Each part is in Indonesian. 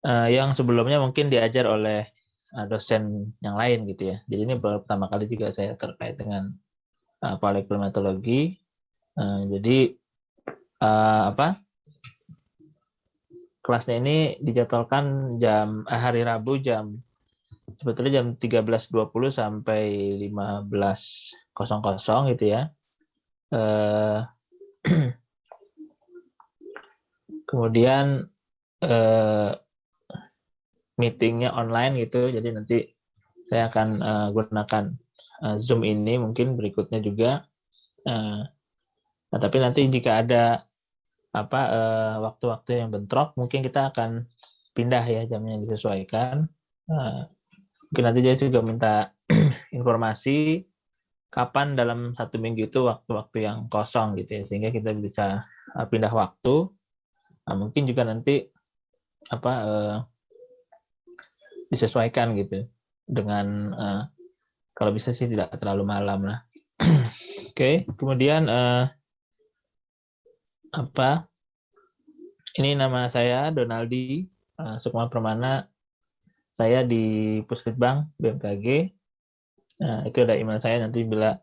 yang sebelumnya mungkin diajar oleh dosen yang lain gitu ya. Jadi ini pertama kali juga saya terkait dengan paleoklimatologi. Jadi kelasnya ini dijadwalkan hari Rabu sebetulnya jam 13.20 sampai 15.00 gitu ya. Eh, Kemudian meetingnya online gitu, jadi nanti saya akan gunakan Zoom ini mungkin berikutnya juga. Nah, tapi nanti jika ada waktu-waktu yang bentrok, mungkin kita akan pindah ya jamnya disesuaikan. Mungkin nanti dia juga minta informasi kapan dalam 1 minggu itu waktu-waktu yang kosong gitu ya, sehingga kita bisa pindah waktu. Nah, mungkin juga nanti disesuaikan gitu dengan kalau bisa sih tidak terlalu malam lah. Oke, kemudian ini nama saya Donaldi Sukma Permana. Saya di Puskesbang BMKG. Itu ada email saya nanti bila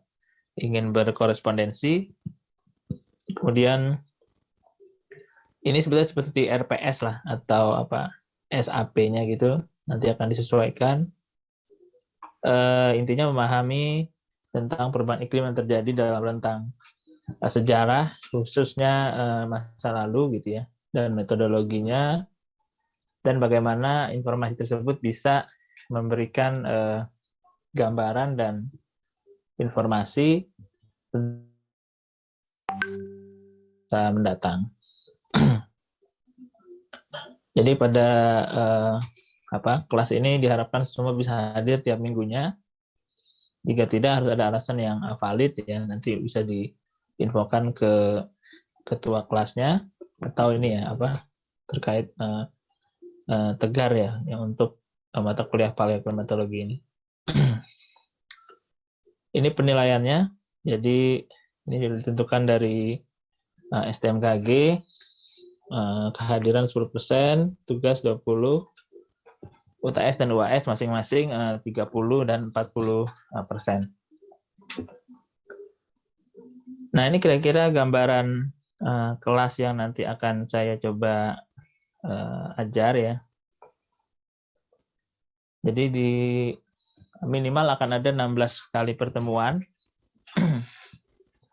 ingin berkorespondensi. Kemudian ini sebetulnya seperti RPS lah atau SAP-nya gitu. Nanti akan disesuaikan. Intinya memahami tentang perubahan iklim yang terjadi dalam rentang sejarah, khususnya masa lalu gitu ya, dan metodologinya, dan bagaimana informasi tersebut bisa memberikan gambaran dan informasi mendatang. Jadi pada kelas ini diharapkan semua bisa hadir tiap minggunya. Jika tidak, harus ada alasan yang valid ya, nanti bisa diinfokan ke ketua kelasnya atau ini ya terkait Tegar ya yang untuk mata kuliah paleoklimatologi ini. Ini penilaiannya, jadi ini ditentukan dari STMKG, kehadiran 10%, tugas 20%, UTS dan UAS masing-masing 30 dan 40%. Nah, ini kira-kira gambaran kelas yang nanti akan saya coba ajar ya. Jadi di minimal akan ada 16 kali pertemuan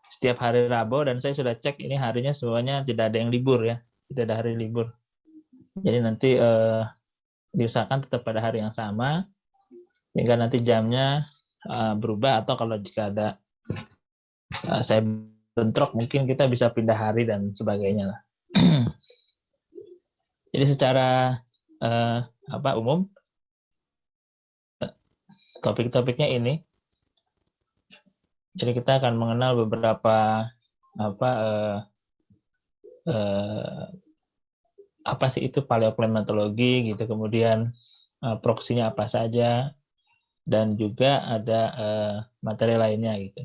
setiap hari Rabu, dan saya sudah cek ini harinya semuanya tidak ada yang libur ya, tidak ada hari libur. Jadi nanti diusahakan tetap pada hari yang sama, hingga nanti jamnya berubah, atau kalau jika ada saya bentrok mungkin kita bisa pindah hari dan sebagainya lah. Jadi secara umum topik-topiknya ini. Jadi kita akan mengenal beberapa apa sih itu paleoklimatologi gitu, kemudian proksinya apa saja, dan juga ada materi lainnya gitu.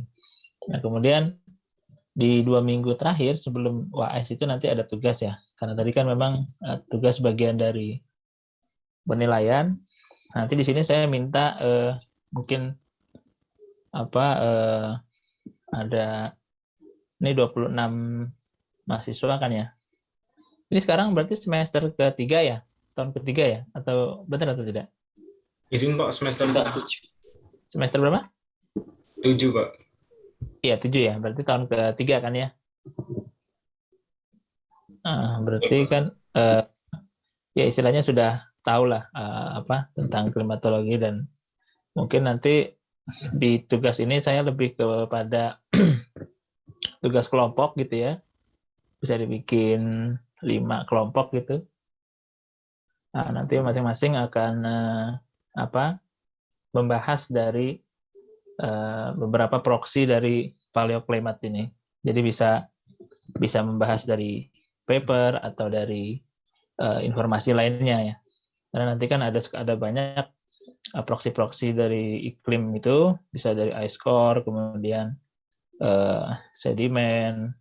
Nah, kemudian di 2 minggu terakhir sebelum UAS itu nanti ada tugas ya, karena tadi kan memang tugas bagian dari penilaian. Nanti di sini saya minta mungkin ada ini 26 mahasiswa kan ya. Ini sekarang berarti semester ketiga ya, tahun ketiga ya, atau benar atau tidak? Izin Pak, semester 7. Semester berapa? 7 Pak. Iya 7 ya, berarti tahun ketiga kan ya. Berarti kan ya istilahnya sudah tahu lah tentang klimatologi, dan mungkin nanti di tugas ini saya lebih kepada tugas kelompok gitu ya, bisa dibikin 5 kelompok gitu. Nanti masing-masing akan membahas dari beberapa proksi dari paleoklimat ini. Jadi bisa membahas dari paper atau dari informasi lainnya ya. Karena nanti kan ada banyak proksi-proksi dari iklim itu, bisa dari ice core, kemudian sedimen,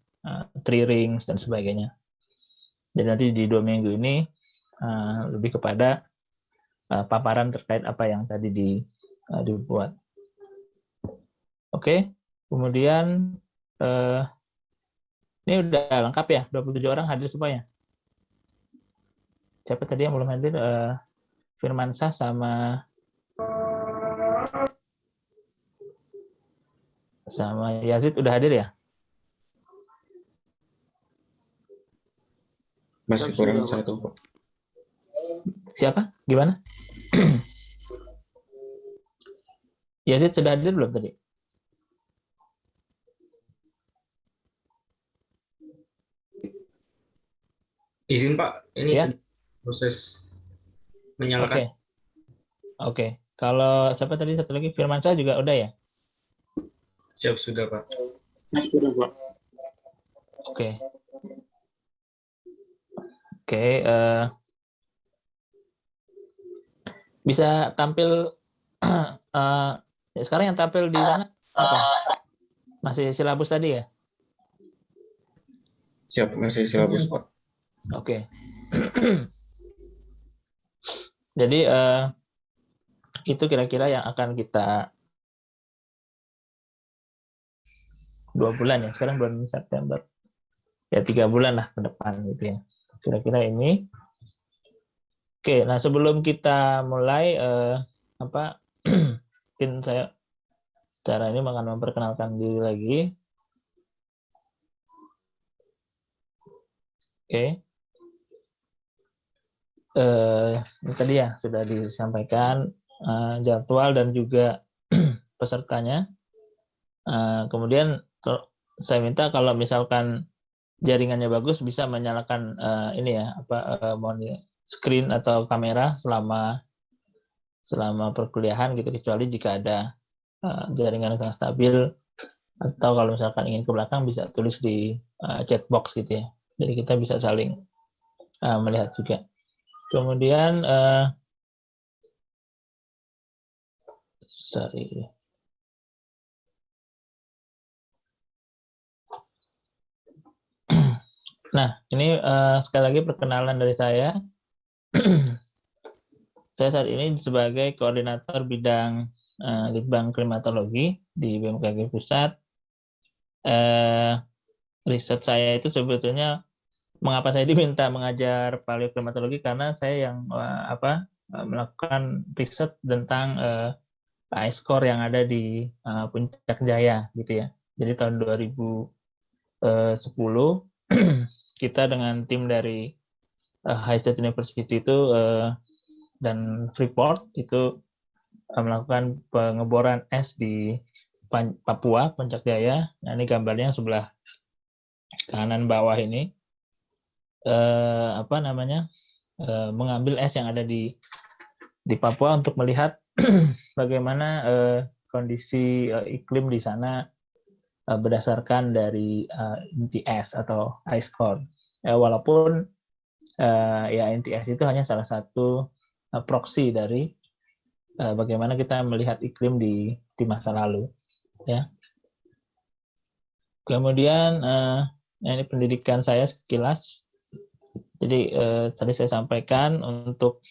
tree rings dan sebagainya. Jadi nanti di 2 minggu ini lebih kepada paparan terkait apa yang tadi dibuat. Oke, kemudian ini udah lengkap ya, 27 orang hadir semuanya. Siapa tadi yang belum hadir? Firmansyah sama Yazid udah hadir ya? Masih kurang satu, Pak. Siapa? Gimana? Yazid sudah hadir belum tadi? Izin Pak, ini Ya? proses menyalakan. Oke. Kalau siapa tadi satu lagi? Firmansyah juga udah ya? Siap sudah Pak. Sudah, Pak. Oke. Bisa tampil sekarang yang tampil di sana apa? Masih silabus tadi ya? Siap, masih silabus Pak. Oke. Jadi itu kira-kira yang akan kita 2 bulan ya. Sekarang bulan September. Ya 3 bulan lah ke depan gitu ya. Kira-kira ini. Oke, nah sebelum kita mulai mungkin saya secara ini akan memperkenalkan diri lagi. Oke. Ini tadi ya sudah disampaikan jadwal dan juga pesertanya. Kemudian saya minta kalau misalkan jaringannya bagus bisa menyalakan ini ya screen atau kamera selama perkuliahan gitu, kecuali jika ada jaringan yang stabil, atau kalau misalkan ingin ke belakang bisa tulis di chat box gitu ya. Jadi kita bisa saling melihat juga. Kemudian nah ini sekali lagi perkenalan dari saya. Saya saat ini sebagai koordinator bidang Litbang Klimatologi di BMKG Pusat. Riset saya itu sebetulnya, mengapa saya diminta mengajar paleoklimatologi, karena saya yang melakukan riset tentang ice core yang ada di Puncak Jaya gitu ya. Jadi tahun 2010 kita dengan tim dari High State University itu dan Freeport itu melakukan pengeboran es di Papua, Puncak Jaya. Nah ini gambarnya sebelah kanan bawah ini, mengambil es yang ada di Papua untuk melihat bagaimana kondisi iklim di sana berdasarkan dari inti es atau ice core. Walaupun ya inti es itu hanya salah satu proksi dari bagaimana kita melihat iklim di masa lalu, ya. Kemudian ini pendidikan saya sekilas. Jadi tadi saya sampaikan untuk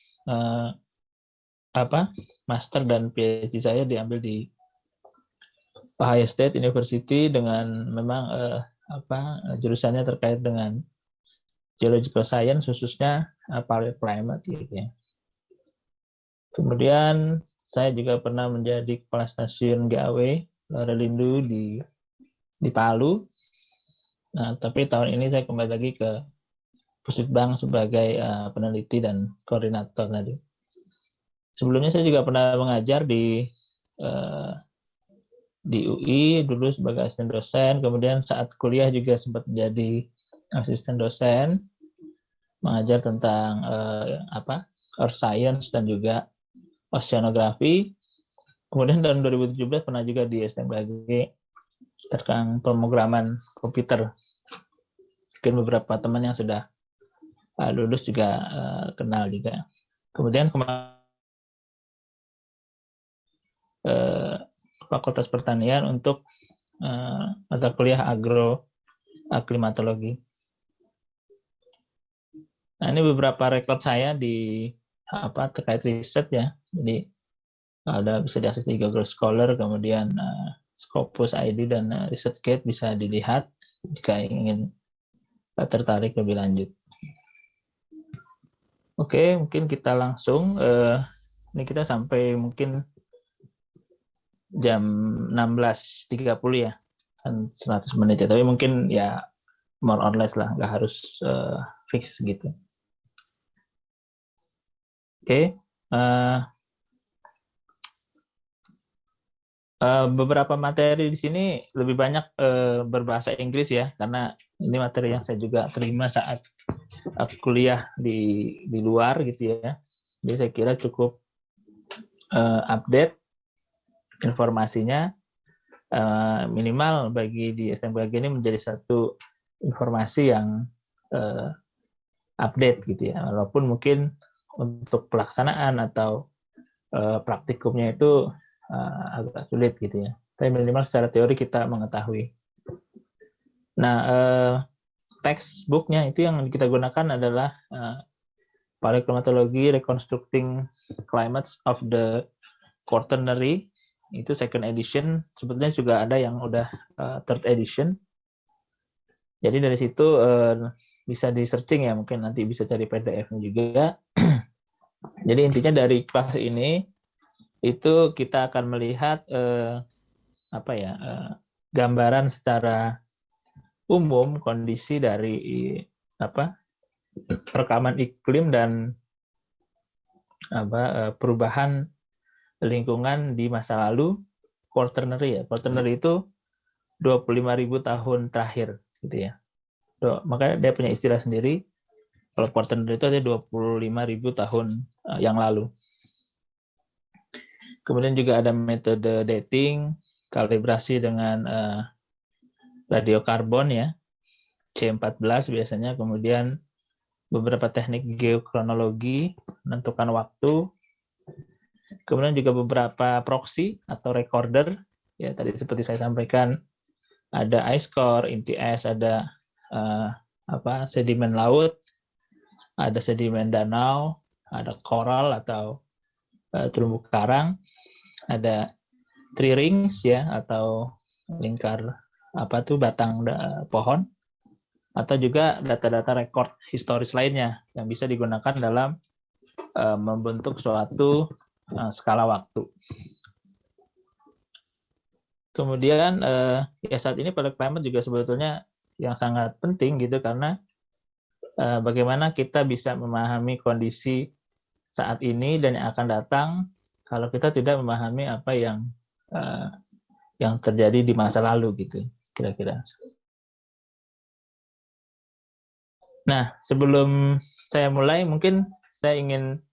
master dan PhD saya diambil di Ohio State University dengan memang jurusannya terkait dengan geological science, khususnya paleoclimate gitu ya. Kemudian saya juga pernah menjadi kepala stasiun GAW Lorelindo di Palu. Nah, tapi tahun ini saya kembali lagi ke Pusitbang sebagai peneliti dan koordinator tadi. Sebelumnya saya juga pernah mengajar di UI dulu sebagai asisten dosen, kemudian saat kuliah juga sempat menjadi asisten dosen, mengajar tentang earth science dan juga oceanografi. Kemudian tahun 2017 pernah juga di STMKG tentang pemrograman komputer. Mungkin beberapa teman yang sudah lulus juga kenal juga. Kemudian Fakultas Pertanian untuk mata kuliah agroklimatologi. Nah, ini beberapa rekod saya di terkait riset ya. Jadi ada bisa diakses di Google Scholar, kemudian Scopus ID dan ResearchGate bisa dilihat jika ingin tertarik lebih lanjut. Oke, mungkin kita langsung ini kita sampai mungkin jam 16.30 ya, kan 100 menit ya. Tapi mungkin ya more or less lah, nggak harus fix gitu. Oke, beberapa materi di sini lebih banyak berbahasa Inggris ya, karena ini materi yang saya juga terima saat kuliah di luar gitu ya. Jadi saya kira cukup update informasinya, minimal bagi di SMKG ini menjadi satu informasi yang update gitu ya. Walaupun mungkin untuk pelaksanaan atau praktikumnya itu agak sulit gitu ya. Tapi minimal secara teori kita mengetahui. Nah, textbooknya itu yang kita gunakan adalah Paleoclimatology Reconstructing Climates of the Quaternary, itu second edition. Sebetulnya juga ada yang udah third edition. Jadi dari situ bisa di searching ya, mungkin nanti bisa cari PDF-nya juga. Jadi intinya dari kelas ini itu kita akan melihat gambaran secara umum kondisi dari rekaman iklim dan perubahan lingkungan di masa lalu Quaternary ya. Quaternary itu 25.000 tahun terakhir gitu ya. Makanya dia punya istilah sendiri. Kalau Quaternary itu ada 25.000 tahun yang lalu. Kemudian juga ada metode dating, kalibrasi dengan radiokarbon ya, C14 biasanya. Kemudian beberapa teknik geokronologi, menentukan waktu. Kemudian juga beberapa proxy atau recorder. Ya, tadi seperti saya sampaikan, ada ice core, inti es, ada sedimen laut, ada sedimen danau, ada koral atau terumbu karang, ada tree rings ya atau lingkar batang pohon, atau juga data-data rekor historis lainnya yang bisa digunakan dalam membentuk suatu skala waktu. Kemudian ya saat ini paleoclimate juga sebetulnya yang sangat penting gitu, karena bagaimana kita bisa memahami kondisi saat ini dan yang akan datang kalau kita tidak memahami apa yang terjadi di masa lalu gitu kira-kira. Nah, sebelum saya mulai mungkin saya ingin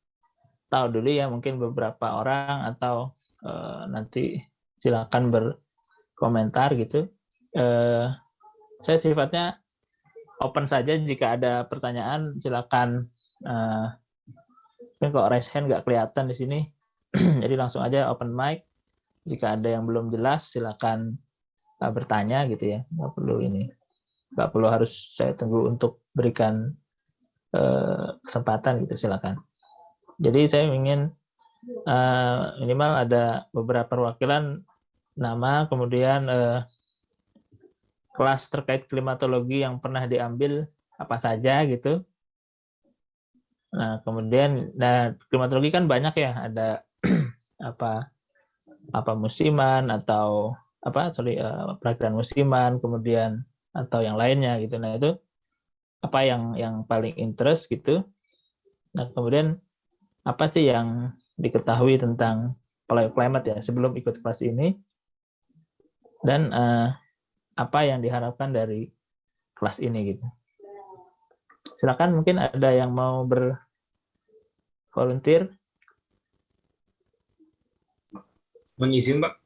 tahu dulu ya, mungkin beberapa orang atau nanti silakan berkomentar gitu. Saya sifatnya open saja, jika ada pertanyaan silakan. Mungkin kok raise hand nggak kelihatan di sini, jadi langsung aja open mic. Jika ada yang belum jelas silakan bertanya gitu ya, nggak perlu harus saya tunggu untuk berikan kesempatan gitu, silakan. Jadi saya ingin minimal ada beberapa perwakilan nama, kemudian kelas terkait klimatologi yang pernah diambil apa saja gitu. Nah, kemudian klimatologi kan banyak ya, ada apa musiman atau perakiran musiman, kemudian atau yang lainnya gitu. Nah, itu apa yang paling interest gitu. Nah, kemudian apa sih yang diketahui tentang paleoclimate ya sebelum ikut kelas ini, dan apa yang diharapkan dari kelas ini gitu. Silakan, mungkin ada yang mau bervolunteer. Mohon izin, Pak.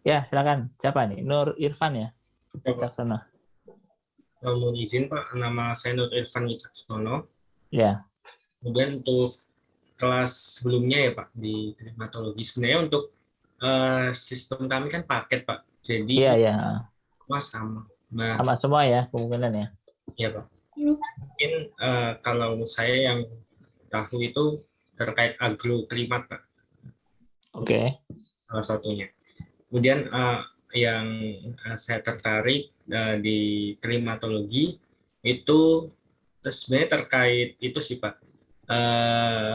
Ya, silakan. Siapa nih? Nur Irfan ya? Wicaksono. Mohon izin, Pak. Nama saya Nur Irfan Wicaksono. Ya. Kemudian untuk kelas sebelumnya ya, Pak, di klimatologi. Sebenarnya untuk sistem kami kan paket, Pak. Jadi Iya, ya. semua sama. Nah, Sama semua ya kemungkinan ya. iya, Pak. Mungkin kalau saya yang tahu itu terkait agroklimat, Pak, Oke. salah satunya. Kemudian yang saya tertarik di klimatologi itu sebenarnya terkait itu sih, Pak, eh,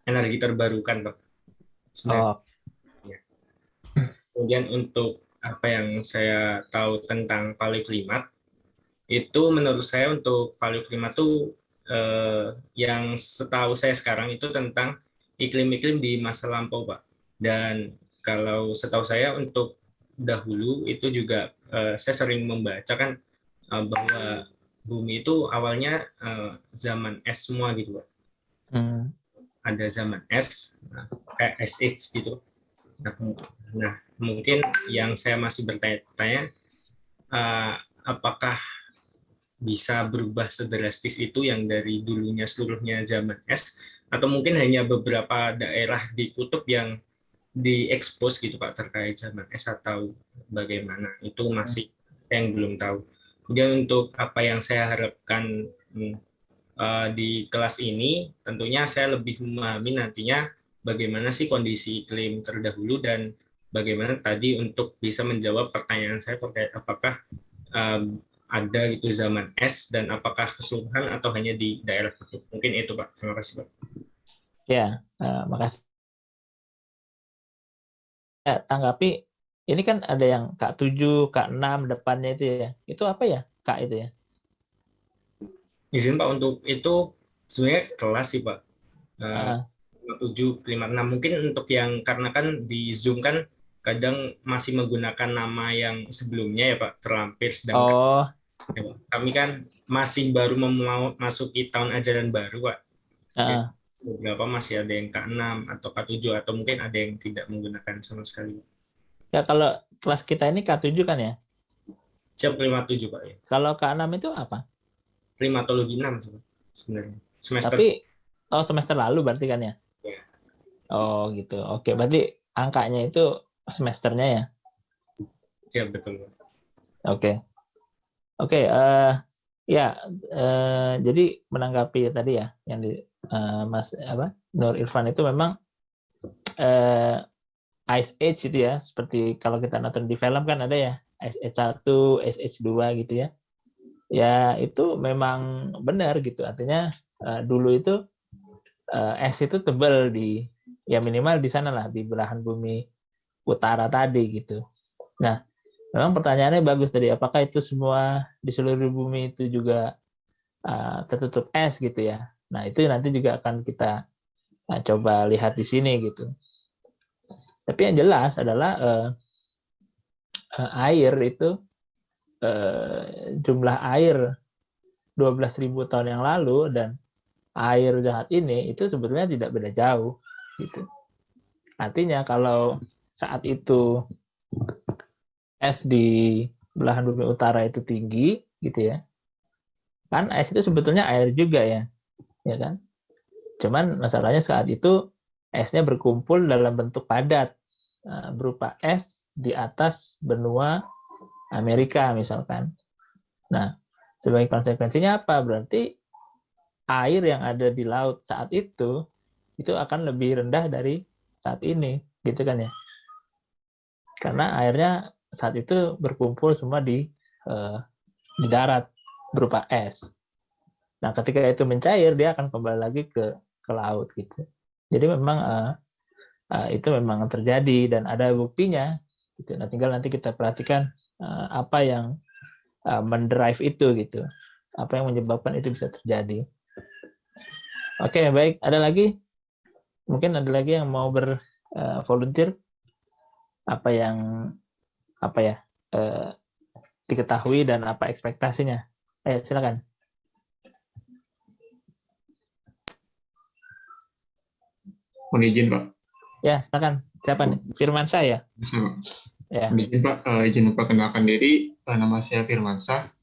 energi terbarukan, Pak, sebenarnya. Oh, Kemudian untuk apa yang saya tahu tentang paleoklimat, itu menurut saya untuk paleoklimat itu yang setahu saya sekarang itu tentang iklim-iklim di masa lampau, Pak. Dan kalau setahu saya untuk dahulu itu juga saya sering membaca kan bahwa bumi itu awalnya zaman es semua gitu, Pak. hmm. Ada zaman es, kayak Ice Age gitu. Nah, nah, mungkin yang saya masih bertanya-tanya, uh, apakah bisa berubah sedrastis itu yang dari dulunya seluruhnya zaman es, atau mungkin hanya beberapa daerah di kutub yang diekspos gitu Pak terkait zaman es, atau bagaimana? Itu masih yang belum tahu. Kemudian untuk apa yang saya harapkan di kelas ini, tentunya saya lebih memahami nantinya bagaimana sih kondisi iklim terdahulu dan bagaimana tadi untuk bisa menjawab pertanyaan saya terkait apakah ada itu zaman es dan apakah keseluruhan atau hanya di daerah kutub. Mungkin itu Pak. Terima kasih Pak. Ya, makasih. Ya, tanggapi, ini kan ada yang K7, K6 depannya itu ya. Itu apa ya, Kak itu ya? Izin Pak untuk itu sebenarnya kelas sih Pak. Eh, Ah, 57, 56. Mungkin untuk yang karena kan di Zoom kan kadang masih menggunakan nama yang sebelumnya ya Pak, terlampir, sedangkan oh, ya, Pak, kami kan masih baru memasuki tahun ajaran baru Pak. Jadi ah. beberapa masih ada yang K6 atau K7 atau mungkin ada yang tidak menggunakan sama sekali. Ya kalau kelas kita ini K7 kan ya. Siap 57 Pak ya. Kalau K6 itu apa? Klimatologi 6 sebenarnya. Semester Tapi, oh semester lalu berarti kan ya? ya. Oh gitu. Oke, berarti angkanya itu semesternya ya? Siap betul Pak. Oke. Oke, ya, jadi menanggapi tadi ya, yang di Mas apa Nur Irfan itu memang eh, Ice Age itu ya, seperti kalau kita nonton di film kan ada ya, Ice Age 1, Ice Age 2 gitu ya. Ya itu memang benar gitu, artinya dulu itu es itu tebal di, ya minimal di sana lah, di belahan bumi utara tadi gitu. Nah, memang pertanyaannya bagus tadi, apakah itu semua di seluruh bumi itu juga tertutup es gitu ya. Nah, itu nanti juga akan kita coba lihat di sini gitu. Tapi yang jelas adalah air itu, jumlah air 12.000 tahun yang lalu dan air saat ini itu sebetulnya tidak beda jauh gitu. Artinya kalau saat itu es di belahan bumi utara itu tinggi gitu ya, kan es itu sebetulnya air juga ya kan. Cuman masalahnya saat itu esnya berkumpul dalam bentuk padat, berupa es di atas benua Amerika misalkan. Nah, sebagai konsekuensinya apa? Berarti air yang ada di laut saat itu akan lebih rendah dari saat ini, gitu kan ya? Karena airnya saat itu berkumpul semua di darat berupa es. Nah, ketika itu mencair, dia akan kembali lagi ke laut gitu. Jadi memang itu memang terjadi dan ada buktinya. Gitu. Nah, tinggal nanti kita perhatikan apa yang mendrive itu gitu, apa yang menyebabkan itu bisa terjadi. Oke, baik. Ada lagi? Mungkin ada lagi yang mau bervolunteer apa yang apa ya uh, diketahui dan apa ekspektasinya? Silakan. Mohon izin Pak. Ya, silakan. Siapa nih? Firman saya. Bisa Pak. Ya. Mohon izin Pak, izin memperkenalkan diri. Nama saya Firmansyah.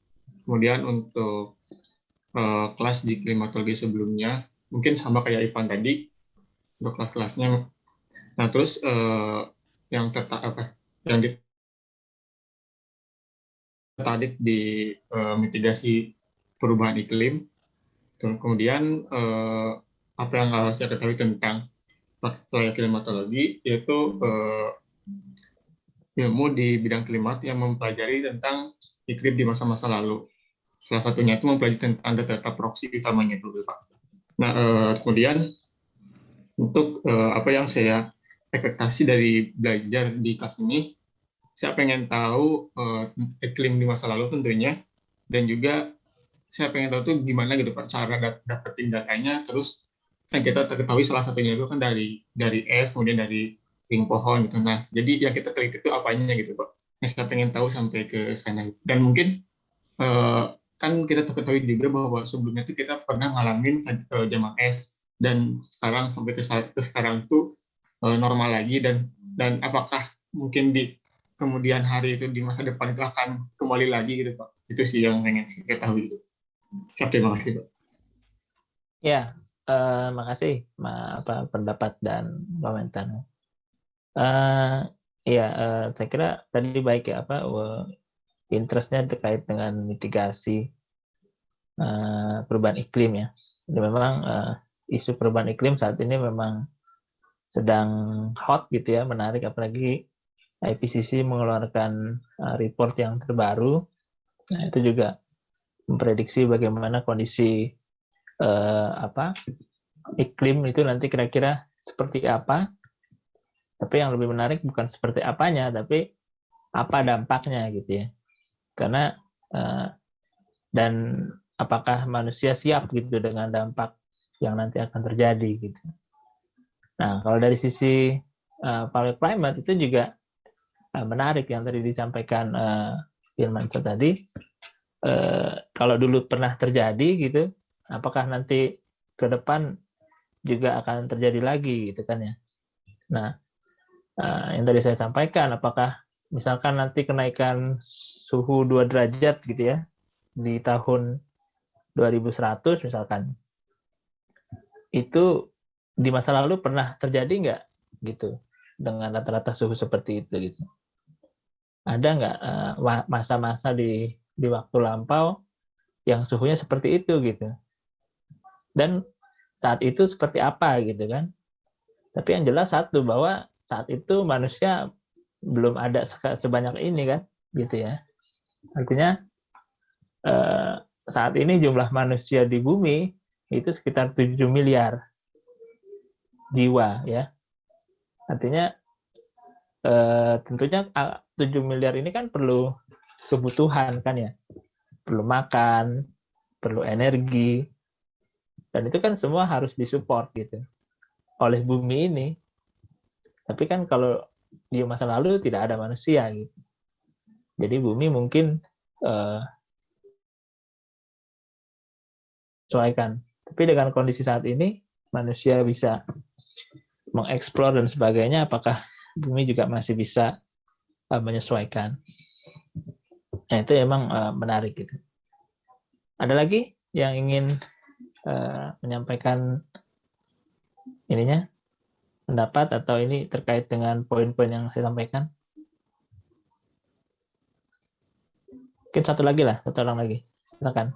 Kemudian untuk kelas di klimatologi sebelumnya, mungkin sama kayak Ivan tadi untuk kelas-kelasnya. Nah terus yang tertarik di mitigasi perubahan iklim. Kemudian apa yang harus saya ketahui tentang paleoklimatologi, yaitu ilmu di bidang klimat yang mempelajari tentang iklim di masa-masa lalu. Salah satunya itu mempelajari tentang data proxy utamanya itu, Pak. Nah, kemudian untuk apa yang saya ekspektasi dari belajar di kelas ini, saya pengen tahu iklim di masa lalu tentunya, dan juga saya pengen tahu tuh gimana gitu Pak cara dapetin datanya. Terus kan kita ketahui salah satunya itu kan dari es, kemudian dari ring pohon gitu. Nah, jadi yang kita teliti itu apanya gitu Pak. Yang saya pengen tahu sampai ke sana. Dan mungkin kan kita ketahui juga bahwa sebelumnya itu kita pernah ngalamin zaman es, dan sekarang sampai ke sekarang tuh normal lagi, dan apakah mungkin di kemudian hari itu di masa depan itu akan kembali lagi gitu Pak. Itu sih yang pengen saya tahu gitu. Terima kasih Pak. Ya, makasih pendapat dan komentarnya. Ya, saya kira tadi baik ya interestnya terkait dengan mitigasi perubahan iklim ya. Jadi memang isu perubahan iklim saat ini memang sedang hot gitu ya, menarik, apalagi IPCC mengeluarkan report yang terbaru. Nah, itu juga memprediksi bagaimana kondisi iklim itu nanti kira-kira seperti apa. Tapi yang lebih menarik bukan seperti apanya, tapi apa dampaknya gitu ya. Karena dan apakah manusia siap gitu dengan dampak yang nanti akan terjadi gitu. Nah, kalau dari sisi paleoclimate itu juga menarik yang tadi disampaikan Firmansyah tadi. Kalau dulu pernah terjadi gitu, apakah nanti ke depan juga akan terjadi lagi gitu kan ya. Nah, yang tadi saya sampaikan, apakah misalkan nanti kenaikan suhu 2 derajat gitu ya di tahun 2100 misalkan, itu di masa lalu pernah terjadi nggak gitu dengan rata-rata suhu seperti itu gitu. Ada nggak masa-masa di waktu lampau yang suhunya seperti itu gitu, dan saat itu seperti apa gitu kan. Tapi yang jelas satu, bahwa saat itu manusia belum ada sebanyak ini kan gitu ya. Artinya saat ini jumlah manusia di bumi itu sekitar 7 miliar jiwa ya. Artinya tentunya 7 miliar ini kan perlu kebutuhan kan ya, perlu makan, perlu energi, dan itu kan semua harus disupport gitu oleh bumi ini. Tapi kan kalau di masa lalu tidak ada manusia gitu, jadi bumi mungkin sesuaikan. Tapi dengan kondisi saat ini manusia bisa mengeksplor dan sebagainya, apakah bumi juga masih bisa menyesuaikan? Nah, itu memang menarik gitu. Ada lagi yang ingin menyampaikan ininya, pendapat atau ini terkait dengan poin-poin yang saya sampaikan? Mungkin satu orang lagi. Silakan.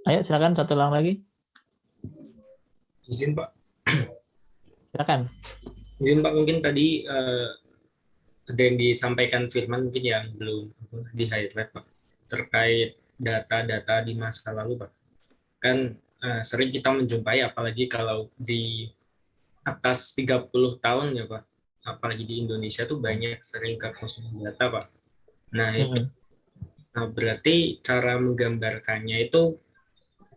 Ayo silakan, satu orang lagi. Izin Pak. Silakan. Izin Pak, mungkin tadi ada yang disampaikan Firman mungkin yang belum di highlight Pak, terkait data-data di masa lalu Pak. Kan sering kita menjumpai, apalagi kalau di atas 30 tahun ya Pak, apalagi di Indonesia tuh banyak sering kekosongan data Pak. Nah itu berarti cara menggambarkannya itu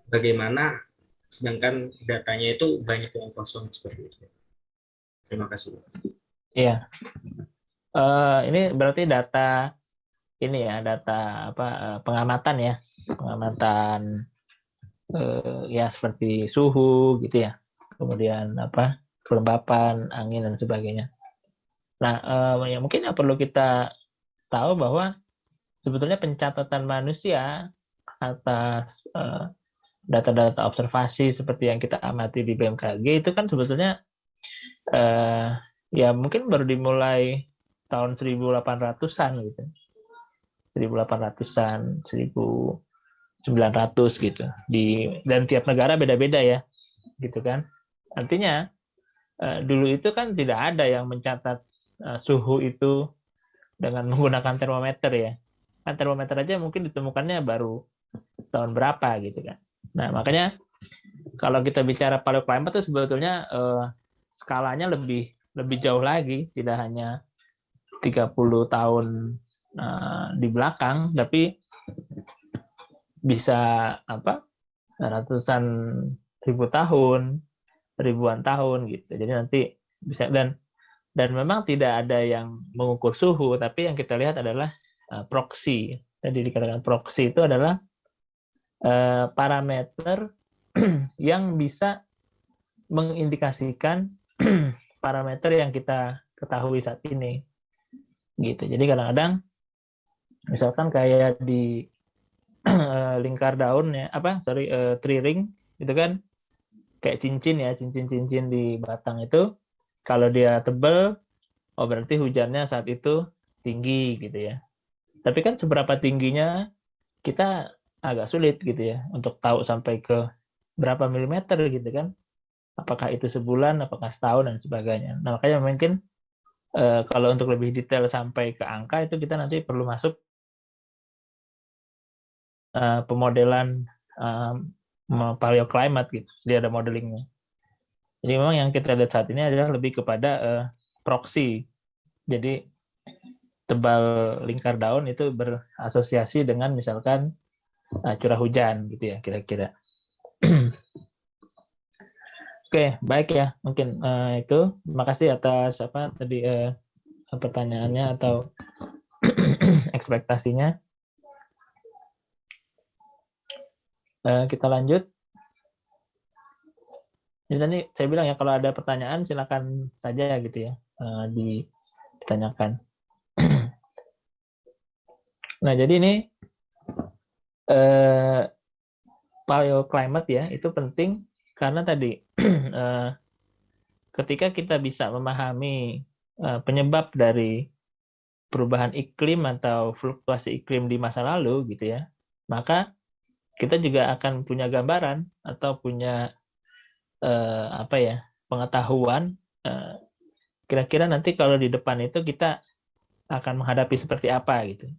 bagaimana, sedangkan datanya itu banyak yang kosong seperti itu. Terima kasih. Iya. Ini berarti data ini ya, data pengamatan ya, pengamatan ya seperti suhu gitu ya, kemudian kelembapan, angin dan sebagainya. Nah, ya mungkin yang perlu kita tahu bahwa sebetulnya pencatatan manusia atas data-data observasi seperti yang kita amati di BMKG itu kan sebetulnya ya mungkin baru dimulai tahun 1800-an gitu. 1800-an, 1900 gitu. Dan tiap negara beda-beda ya, gitu kan. Artinya dulu itu kan tidak ada yang mencatat suhu itu dengan menggunakan termometer ya. Kan termometer aja mungkin ditemukannya baru tahun berapa gitu kan. Nah, makanya kalau kita bicara paleoclimate itu sebetulnya skalanya lebih jauh lagi, tidak hanya 30 tahun di belakang, tapi bisa ratusan ribu tahun, ribuan tahun gitu. Jadi nanti bisa dan memang tidak ada yang mengukur suhu, tapi yang kita lihat adalah proxy. Tadi dikatakan proxy itu adalah parameter yang bisa mengindikasikan parameter yang kita ketahui saat ini. Gitu. Jadi kadang-kadang misalkan kayak di lingkar daun ya, tree ring itu kan kayak cincin ya, cincin-cincin di batang itu kalau dia tebal, oh berarti hujannya saat itu tinggi gitu ya. Tapi kan seberapa tingginya kita agak sulit gitu ya untuk tahu sampai ke berapa milimeter gitu kan. Apakah itu sebulan, apakah setahun dan sebagainya. Nah, makanya mungkin kalau untuk lebih detail sampai ke angka itu kita nanti perlu masuk pemodelan paleoclimate gitu. Dia ada modelingnya. Jadi memang yang kita lihat saat ini adalah lebih kepada proxy. Jadi tebal lingkar daun itu berasosiasi dengan misalkan curah hujan gitu ya kira-kira. Oke, baik ya. Mungkin itu. Terima kasih atas tadi pertanyaannya atau ekspektasinya. Kita lanjut. Jadi tadi saya bilang ya kalau ada pertanyaan silakan saja gitu ya ditanyakan. Nah jadi ini paleoclimate ya itu penting karena tadi ketika kita bisa memahami penyebab dari perubahan iklim atau fluktuasi iklim di masa lalu gitu ya, maka kita juga akan punya gambaran atau punya pengetahuan kira-kira nanti kalau di depan itu kita akan menghadapi seperti apa gitu.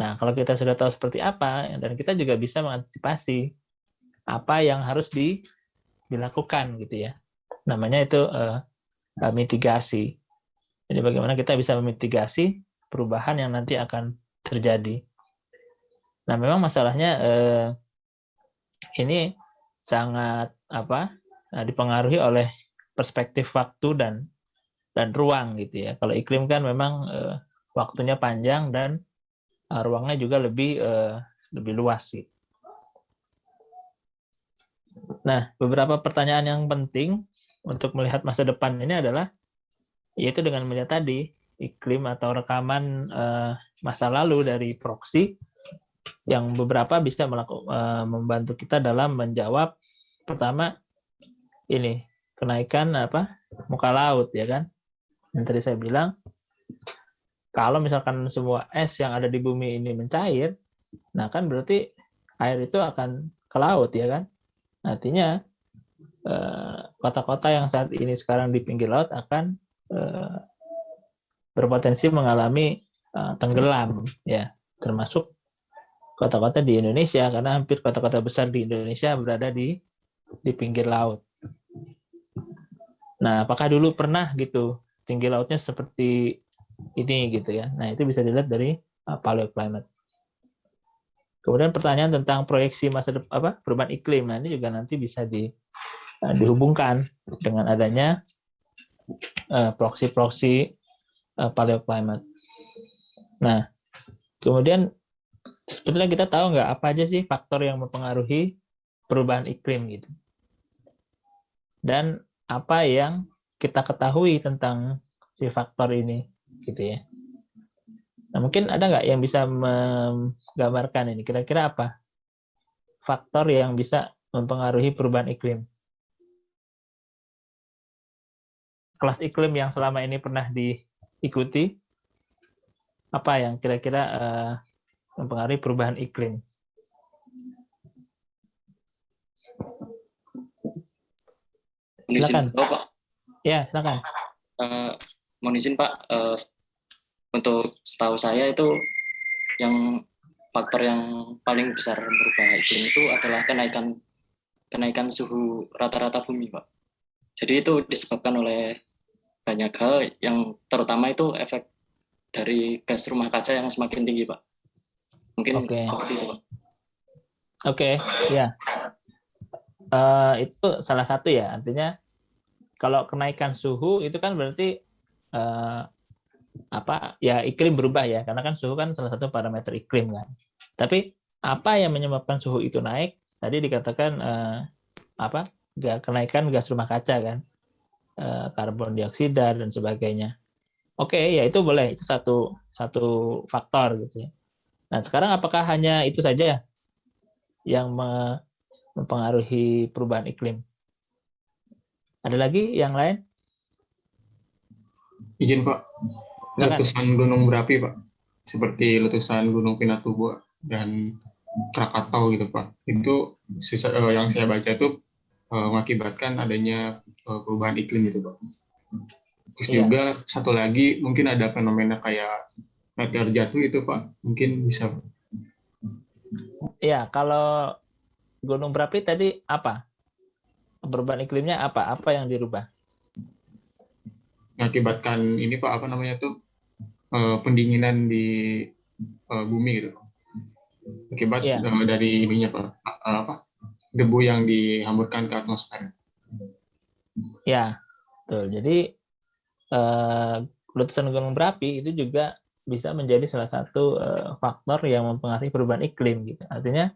Nah, kalau kita sudah tahu seperti apa dan kita juga bisa mengantisipasi apa yang harus dilakukan gitu ya. Namanya itu mitigasi. Jadi bagaimana kita bisa memitigasi perubahan yang nanti akan terjadi. Nah, memang masalahnya ini sangat dipengaruhi oleh perspektif waktu dan ruang gitu ya. Kalau iklim kan memang waktunya panjang dan ruangnya juga lebih luas gitu. Nah, beberapa pertanyaan yang penting untuk melihat masa depan ini adalah yaitu dengan melihat tadi iklim atau rekaman masa lalu dari proxy yang beberapa bisa membantu kita dalam menjawab pertama ini kenaikan muka laut ya kan. Yang tadi saya bilang kalau misalkan semua es yang ada di bumi ini mencair, nah kan berarti air itu akan ke laut ya kan. Artinya kota-kota yang saat ini sekarang di pinggir laut akan berpotensi mengalami tenggelam ya, termasuk kota-kota di Indonesia karena hampir kota-kota besar di Indonesia berada di pinggir laut. Nah, apakah dulu pernah gitu tinggi lautnya seperti ini gitu ya? Nah, itu bisa dilihat dari paleoclimate. Kemudian pertanyaan tentang proyeksi masa depan perubahan iklim. Nah, ini juga nanti bisa dihubungkan dengan adanya proxy paleoclimate. Nah, kemudian sebetulnya kita tahu nggak apa aja sih faktor yang mempengaruhi perubahan iklim gitu. Dan apa yang kita ketahui tentang si faktor ini gitu ya. Nah, mungkin ada nggak yang bisa menggambarkan ini kira-kira apa faktor yang bisa mempengaruhi perubahan iklim. Kelas iklim yang selama ini pernah diikuti, apa yang kira-kira mempengaruhi perubahan iklim? Silakan. Oh, Pak. Ya, silakan. Mohon izin Pak, untuk setahu saya itu yang faktor yang paling besar merubah iklim itu adalah kenaikan suhu rata-rata bumi, Pak. Jadi itu disebabkan oleh banyak hal yang terutama itu efek dari gas rumah kaca yang semakin tinggi, Pak. Mungkin seperti itu, Pak. Oke, ya. Itu salah satu ya, artinya kalau kenaikan suhu itu kan berarti ya iklim berubah ya, karena kan suhu kan salah satu parameter iklim kan. Tapi apa yang menyebabkan suhu itu naik? Tadi dikatakan kenaikan gas rumah kaca kan, karbon dioksida dan sebagainya. Oke, ya itu boleh, itu satu faktor gitu ya. Nah sekarang apakah hanya itu saja yang mempengaruhi perubahan iklim? Ada lagi yang lain? Izin Pak, letusan gunung berapi Pak, seperti letusan Gunung Pinatubo dan Krakatau gitu Pak. Itu yang saya baca itu mengakibatkan adanya perubahan iklim gitu Pak. Terus juga satu lagi mungkin ada fenomena kayak meteor jatuh itu Pak, mungkin bisa. Iya, kalau gunung berapi tadi apa? Perubahan iklimnya apa? Apa yang dirubah? Mengakibatkan ini Pak, apa namanya tuh, pendinginan di bumi gitu. Akibat dari ininya Pak, debu yang dihamburkan ke atmosfer. Ya, betul. Jadi letusan gunung berapi itu juga bisa menjadi salah satu faktor yang mempengaruhi perubahan iklim gitu. Artinya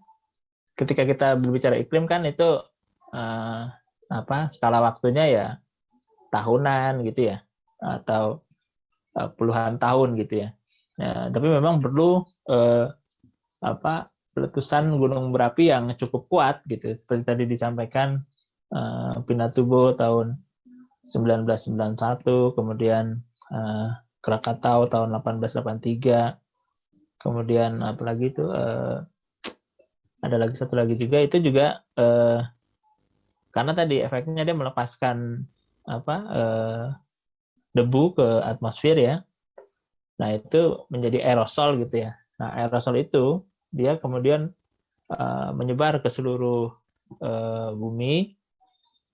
ketika kita berbicara iklim kan itu skala waktunya ya tahunan gitu ya, atau puluhan tahun gitu ya. Nah, tapi memang perlu letusan gunung berapi yang cukup kuat gitu, seperti tadi disampaikan Pinatubo tahun 1991, kemudian Krakatau tahun 1883, kemudian apalagi itu ada lagi satu lagi juga, itu juga karena tadi efeknya dia melepaskan debu ke atmosfer ya. Nah itu menjadi aerosol gitu ya. Nah aerosol itu dia kemudian menyebar ke seluruh bumi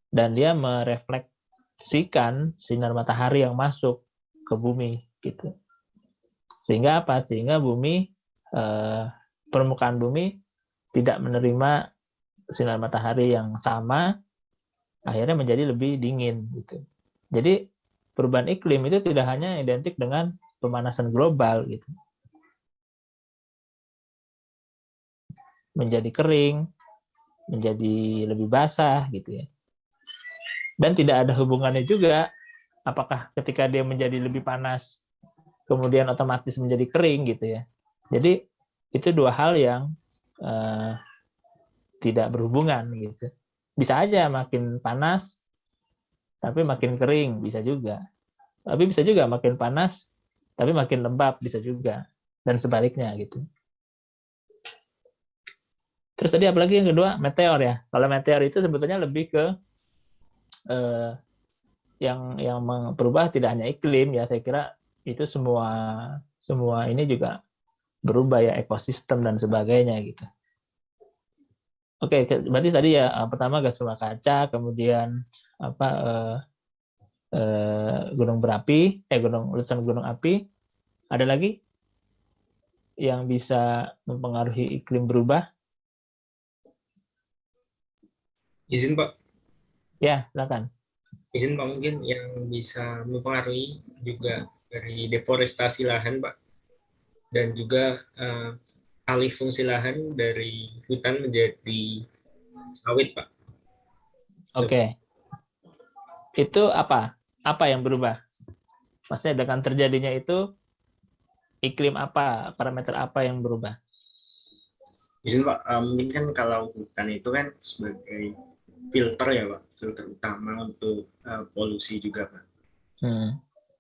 dan dia merefleksikan sinar matahari yang masuk ke bumi gitu. Sehingga apa? Sehingga bumi permukaan bumi tidak menerima sinar matahari yang sama, akhirnya menjadi lebih dingin gitu. Jadi perubahan iklim itu tidak hanya identik dengan pemanasan global gitu. Menjadi kering, menjadi lebih basah gitu ya. Dan tidak ada hubungannya juga apakah ketika dia menjadi lebih panas kemudian otomatis menjadi kering gitu ya. Jadi itu dua hal yang tidak berhubungan gitu. Bisa aja makin panas tapi makin kering, bisa juga. Tapi bisa juga makin panas tapi makin lembab, bisa juga. Dan sebaliknya gitu. Terus tadi apalagi yang kedua, meteor ya. Kalau meteor itu sebetulnya lebih ke yang berubah tidak hanya iklim ya, saya kira itu semua ini juga berubah ya, ekosistem dan sebagainya gitu. Oke, berarti tadi ya pertama gas rumah kaca, kemudian gunung berapi, letusan gunung api. Ada lagi yang bisa mempengaruhi iklim berubah? Izin Pak. Ya, silakan. Izin Pak, mungkin yang bisa mempengaruhi juga dari deforestasi lahan Pak, dan juga alih fungsi lahan dari hutan menjadi sawit Pak. Oke. Itu apa? Apa yang berubah? Maksudnya dengan terjadinya itu iklim apa, parameter apa yang berubah? Izin Pak, mungkin kan kalau hutan itu kan sebagai filter ya Pak, filter utama untuk polusi juga Pak.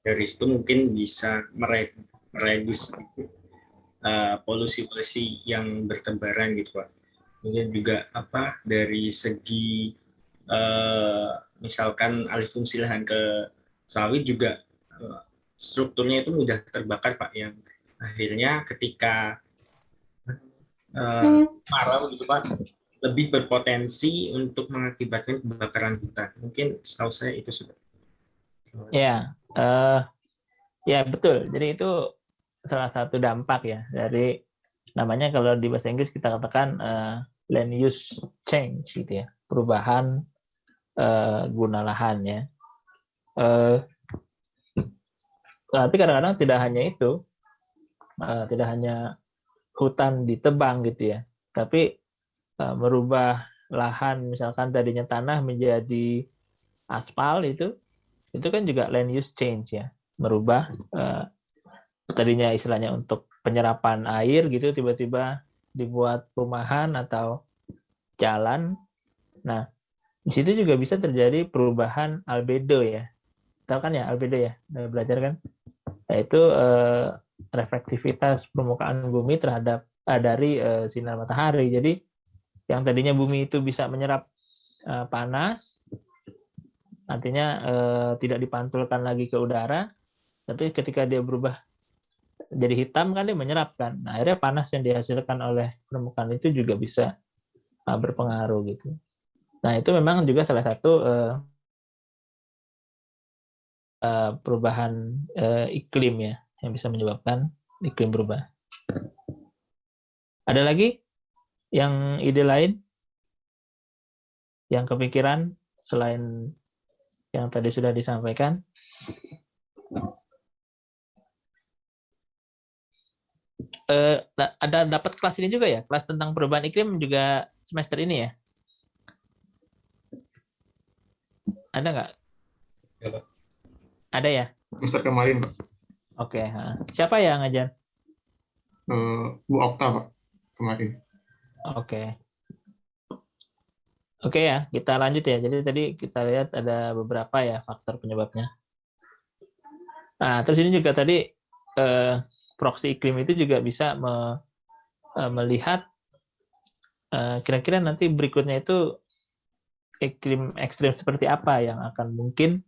Dari situ mungkin bisa meredus polusi-polusi yang bertebaran gitu Pak. Kemudian juga apa dari segi misalkan alih fungsi lahan ke sawit juga strukturnya itu mudah terbakar Pak, yang akhirnya ketika kemarau gitu Pak lebih berpotensi untuk mengakibatkan kebakaran hutan. Mungkin setahu saya itu sudah. Ya, ya betul. Jadi itu salah satu dampak ya dari, namanya kalau di bahasa Inggris kita katakan land use change gitu ya, perubahan guna lahan ya. Tapi kadang-kadang tidak hanya itu, tidak hanya hutan ditebang gitu ya, tapi merubah lahan, misalkan tadinya tanah menjadi aspal, itu kan juga land use change ya, merubah tadinya istilahnya untuk penyerapan air gitu, tiba-tiba dibuat perumahan atau jalan. Nah, di situ juga bisa terjadi perubahan albedo ya. Tahu kan ya albedo ya? Belajar kan? Yaitu reflektivitas permukaan bumi terhadap dari sinar matahari. Jadi yang tadinya bumi itu bisa menyerap panas, artinya tidak dipantulkan lagi ke udara, tapi ketika dia berubah jadi hitam kan dia menyerap kan. Nah, akhirnya panas yang dihasilkan oleh permukaan itu juga bisa berpengaruh gitu. Nah, itu memang juga salah satu perubahan iklim ya, yang bisa menyebabkan iklim berubah. Ada lagi yang ide lain yang kepikiran selain yang tadi sudah disampaikan? Ada dapat kelas ini juga ya, kelas tentang perubahan iklim juga semester ini ya? Ada nggak? Ya, Pak. Ada ya? Semester kemarin, Pak. Oke. Siapa yang ngajar? Bu Okta, Pak, kemarin. Oke. Oke ya, kita lanjut ya. Jadi tadi kita lihat ada beberapa ya faktor penyebabnya. Nah, terus ini juga tadi proksi iklim itu juga bisa melihat kira-kira nanti berikutnya itu iklim ekstrim seperti apa yang akan mungkin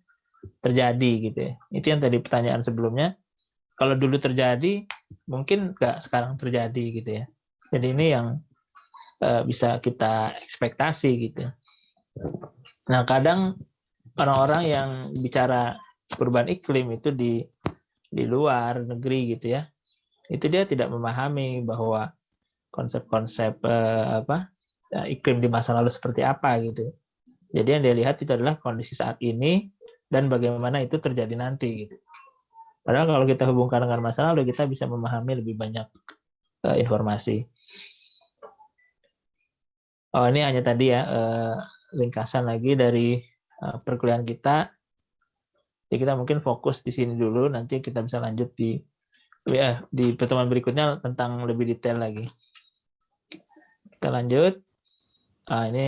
terjadi gitu ya. Itu yang tadi pertanyaan sebelumnya. Kalau dulu terjadi, mungkin nggak sekarang terjadi gitu ya. Jadi ini yang bisa kita ekspektasi gitu. Nah, kadang orang-orang yang bicara perubahan iklim itu di luar negeri gitu ya, itu dia tidak memahami bahwa konsep-konsep iklim di masa lalu seperti apa gitu. Jadi yang dia lihat itu adalah kondisi saat ini dan bagaimana itu terjadi nanti gitu. Padahal kalau kita hubungkan dengan masa lalu, kita bisa memahami lebih banyak informasi. Oh, ini hanya tadi ya ringkasan lagi dari perkuliahan kita. Jadi kita mungkin fokus di sini dulu, nanti kita bisa lanjut di pertemuan berikutnya tentang lebih detail lagi. Kita lanjut. Ini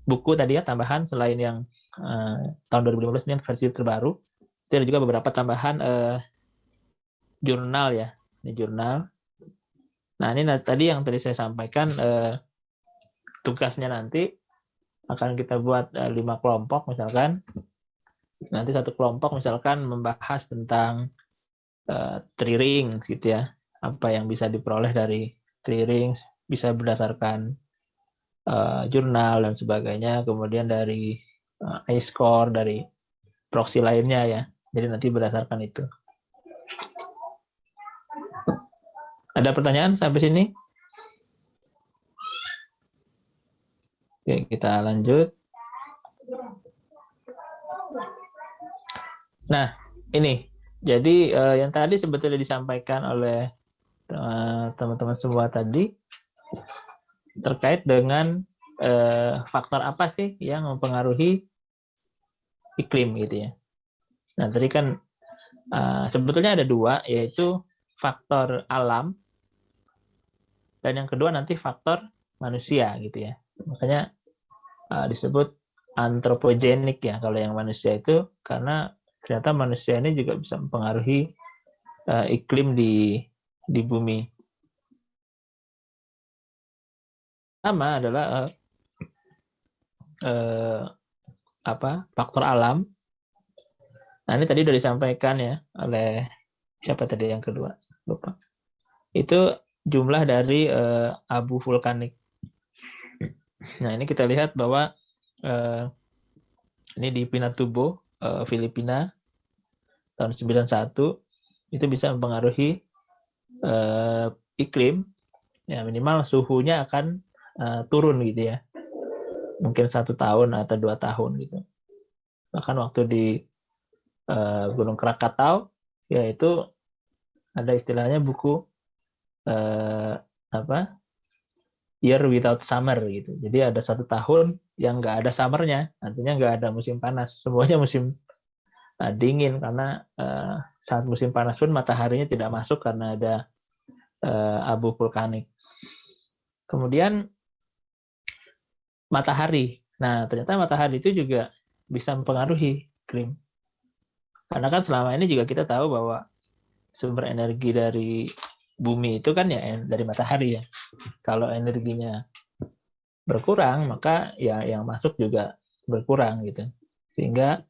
buku tadi ya, tambahan selain yang tahun 2015 ini versi terbaru. Itu ada juga beberapa tambahan jurnal ya. Ini jurnal. Nah, ini tadi yang tadi saya sampaikan, tugasnya nanti akan kita buat 5 kelompok misalkan. Nanti satu kelompok misalkan membahas tentang tree rings gitu ya. Apa yang bisa diperoleh dari tree rings, bisa berdasarkan jurnal dan sebagainya. Kemudian dari iScore, dari proxy lainnya ya. Jadi nanti berdasarkan itu. Ada pertanyaan sampai sini? Oke, kita lanjut. Nah, ini. Jadi yang tadi sebetulnya disampaikan oleh teman-teman semua tadi terkait dengan faktor apa sih yang mempengaruhi iklim gitu ya. Nah, tadi kan sebetulnya ada 2, yaitu faktor alam, dan yang kedua nanti faktor manusia gitu ya. Makanya disebut antropogenik ya kalau yang manusia itu, karena ternyata manusia ini juga bisa mempengaruhi iklim di bumi. Pertama adalah faktor alam. Nah, ini tadi sudah disampaikan ya oleh siapa tadi yang kedua? Lupa. Itu jumlah dari abu vulkanik. Nah, ini kita lihat bahwa ini di Pinatubo, Filipina, tahun 91, itu bisa mempengaruhi iklim, ya minimal suhunya akan turun gitu ya. Mungkin 1 tahun atau 2 tahun gitu. Bahkan waktu di Gunung Krakatau, yaitu ada istilahnya buku Year Without Summer gitu. Jadi ada 1 tahun yang nggak ada summernya, artinya nggak ada musim panas, semuanya musim dingin, karena saat musim panas pun mataharinya tidak masuk karena ada abu vulkanik. Kemudian matahari. Nah, ternyata matahari itu juga bisa mempengaruhi iklim. Karena kan selama ini juga kita tahu bahwa sumber energi dari bumi itu kan ya dari matahari ya. Kalau energinya berkurang, maka ya yang masuk juga berkurang gitu. Sehingga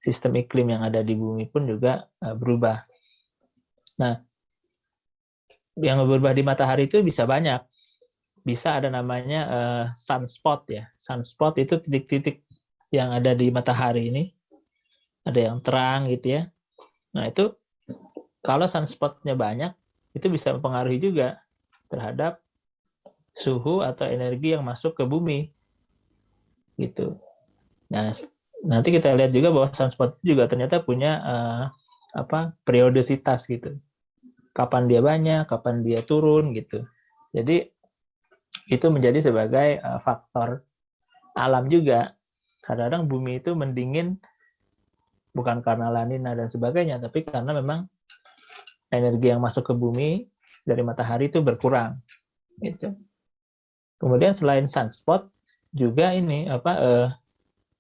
sistem iklim yang ada di bumi pun juga berubah. Nah, yang berubah di matahari itu bisa banyak. Bisa ada namanya sunspot ya. Sunspot itu titik-titik yang ada di matahari ini. Ada yang terang gitu ya. Nah, itu kalau sunspotnya banyak, itu bisa mempengaruhi juga terhadap suhu atau energi yang masuk ke bumi. Gitu. Nah, nanti kita lihat juga bahwa sunspot itu juga ternyata punya periodisitas gitu. Kapan dia banyak, kapan dia turun gitu. Jadi itu menjadi sebagai faktor alam juga. Kadang-kadang bumi itu mendingin bukan karena La Nina dan sebagainya, tapi karena memang energi yang masuk ke bumi dari matahari itu berkurang. Gitu. Kemudian selain sunspot juga ini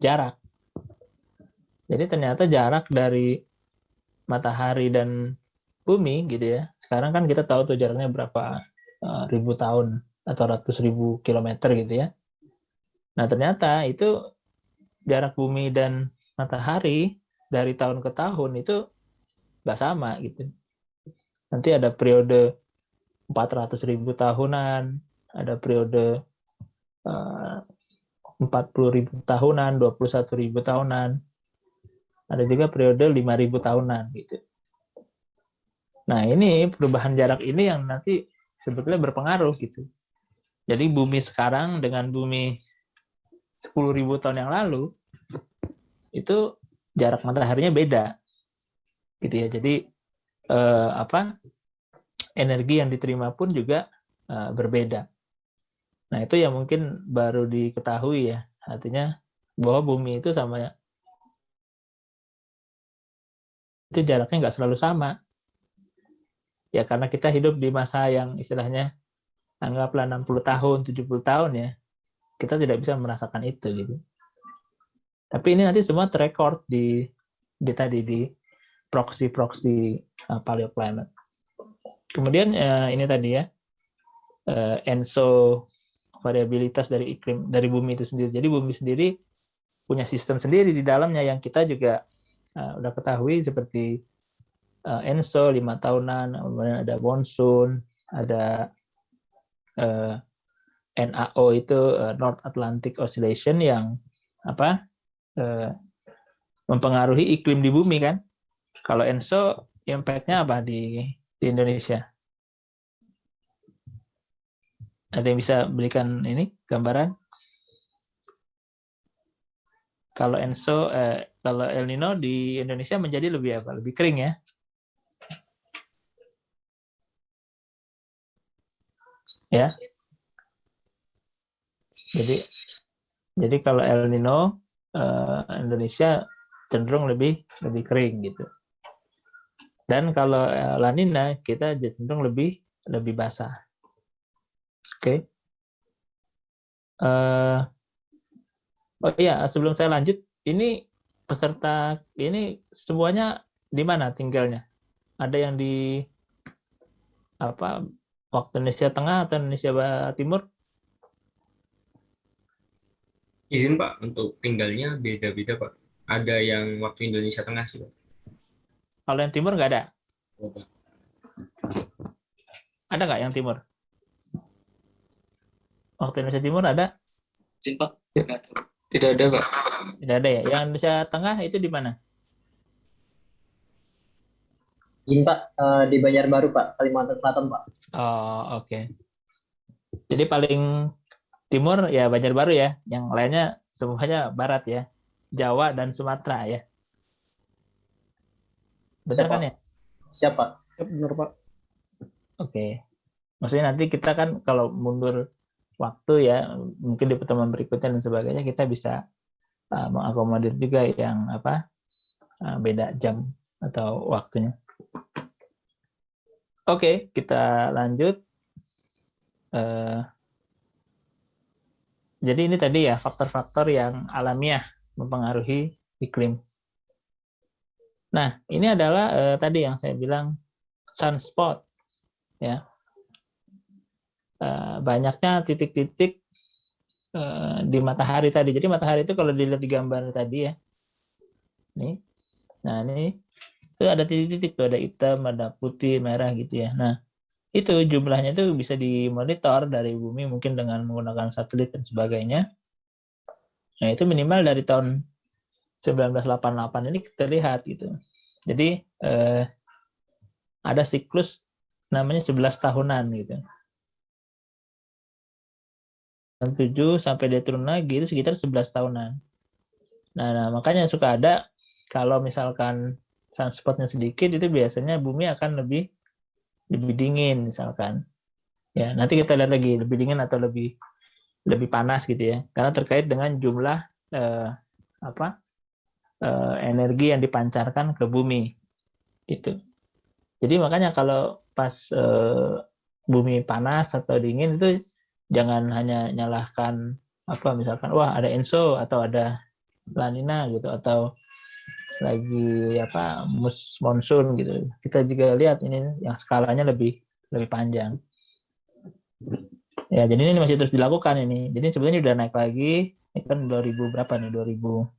jarak. Jadi ternyata jarak dari matahari dan bumi gitu ya. Sekarang kan kita tahu tuh jaraknya berapa ribu tahun atau ratus ribu kilometer gitu ya. Nah, ternyata itu jarak bumi dan matahari dari tahun ke tahun itu nggak sama gitu. Nanti ada periode 400.000 tahunan, ada periode 40.000 tahunan, 21.000 tahunan, ada juga periode 5.000 tahunan gitu. Nah, ini perubahan jarak ini yang nanti sebetulnya berpengaruh gitu. Jadi bumi sekarang dengan bumi 10.000 tahun yang lalu itu jarak mataharinya beda gitu ya. Jadi energi yang diterima pun juga berbeda. Nah, itu yang mungkin baru diketahui ya. Artinya bahwa bumi itu sama itu jaraknya nggak selalu sama. Ya karena kita hidup di masa yang istilahnya anggaplah 60 tahun, 70 tahun ya. Kita tidak bisa merasakan itu gitu. Tapi ini nanti semua terrecord di proxy paleoclimate. Kemudian ini tadi ya ENSO, variabilitas dari iklim dari bumi itu sendiri. Jadi bumi sendiri punya sistem sendiri di dalamnya yang kita juga udah ketahui, seperti ENSO 5 tahunan, kemudian ada monsoon, ada NAO itu North Atlantic Oscillation yang mempengaruhi iklim di bumi kan. Kalau ENSO impact-nya apa di Indonesia? Ada yang bisa berikan ini gambaran? Kalau ENSO, kalau El Nino di Indonesia menjadi lebih apa? Lebih kering ya? Ya. Jadi kalau El Nino Indonesia cenderung lebih kering gitu. Dan kalau La Nina kita cenderung lebih basah. Oke. Oh iya, sebelum saya lanjut, ini peserta ini semuanya di mana tinggalnya? Ada yang di apa waktu Indonesia Tengah atau Indonesia Timur? Izin Pak, untuk tinggalnya beda-beda Pak. Ada yang waktu Indonesia Tengah sih Pak. Kalau yang Timur nggak ada? Oh, Pak. Ada nggak yang Timur? Waktu Indonesia Timur ada? Izin Pak. Ya. Nggak ada. Tidak ada, Pak. Tidak ada ya. Yang Indonesia Tengah itu di mana? Izin Pak, di Banjarbaru Pak, Kalimantan Selatan Pak. Oh, oke. Jadi paling timur ya Banjarbaru ya. Yang lainnya semuanya barat ya. Jawa dan Sumatera ya. Benar kan ya? Siapa? Benar, Pak. Oke. Maksudnya nanti kita kan kalau mundur waktu ya, mungkin di pertemuan berikutnya dan sebagainya kita bisa mengakomodir juga yang beda jam atau waktunya. Oke, kita lanjut. Jadi ini tadi ya faktor-faktor yang alamiah mempengaruhi iklim. Nah, ini adalah tadi yang saya bilang sunspot, ya. Banyaknya titik-titik di matahari tadi. Jadi matahari itu kalau dilihat di gambar tadi ya, nih. Nah ini itu ada titik-titik tuh, ada hitam, ada putih, merah gitu ya. Nah itu jumlahnya itu bisa dimonitor dari bumi mungkin dengan menggunakan satelit dan sebagainya. Nah itu minimal dari tahun 1988 ini terlihat gitu. Jadi ada siklus namanya 11 tahunan gitu. 7 sampai dia turun lagi itu sekitar 11 tahunan. Nah makanya suka ada kalau misalkan sunspotnya sedikit itu biasanya bumi akan lebih dingin misalkan. Ya, nanti kita lihat lagi lebih dingin atau lebih panas gitu ya. Karena terkait dengan jumlah energi yang dipancarkan ke bumi. Gitu. Jadi makanya kalau pas bumi panas atau dingin itu jangan hanya nyalahkan misalkan wah ada ENSO atau ada La Nina gitu atau lagi monsun gitu. Kita juga lihat ini yang skalanya lebih panjang. Ya, jadi ini masih terus dilakukan ini. Jadi sebenarnya udah naik lagi. Ini kan 2000 berapa nih? 2009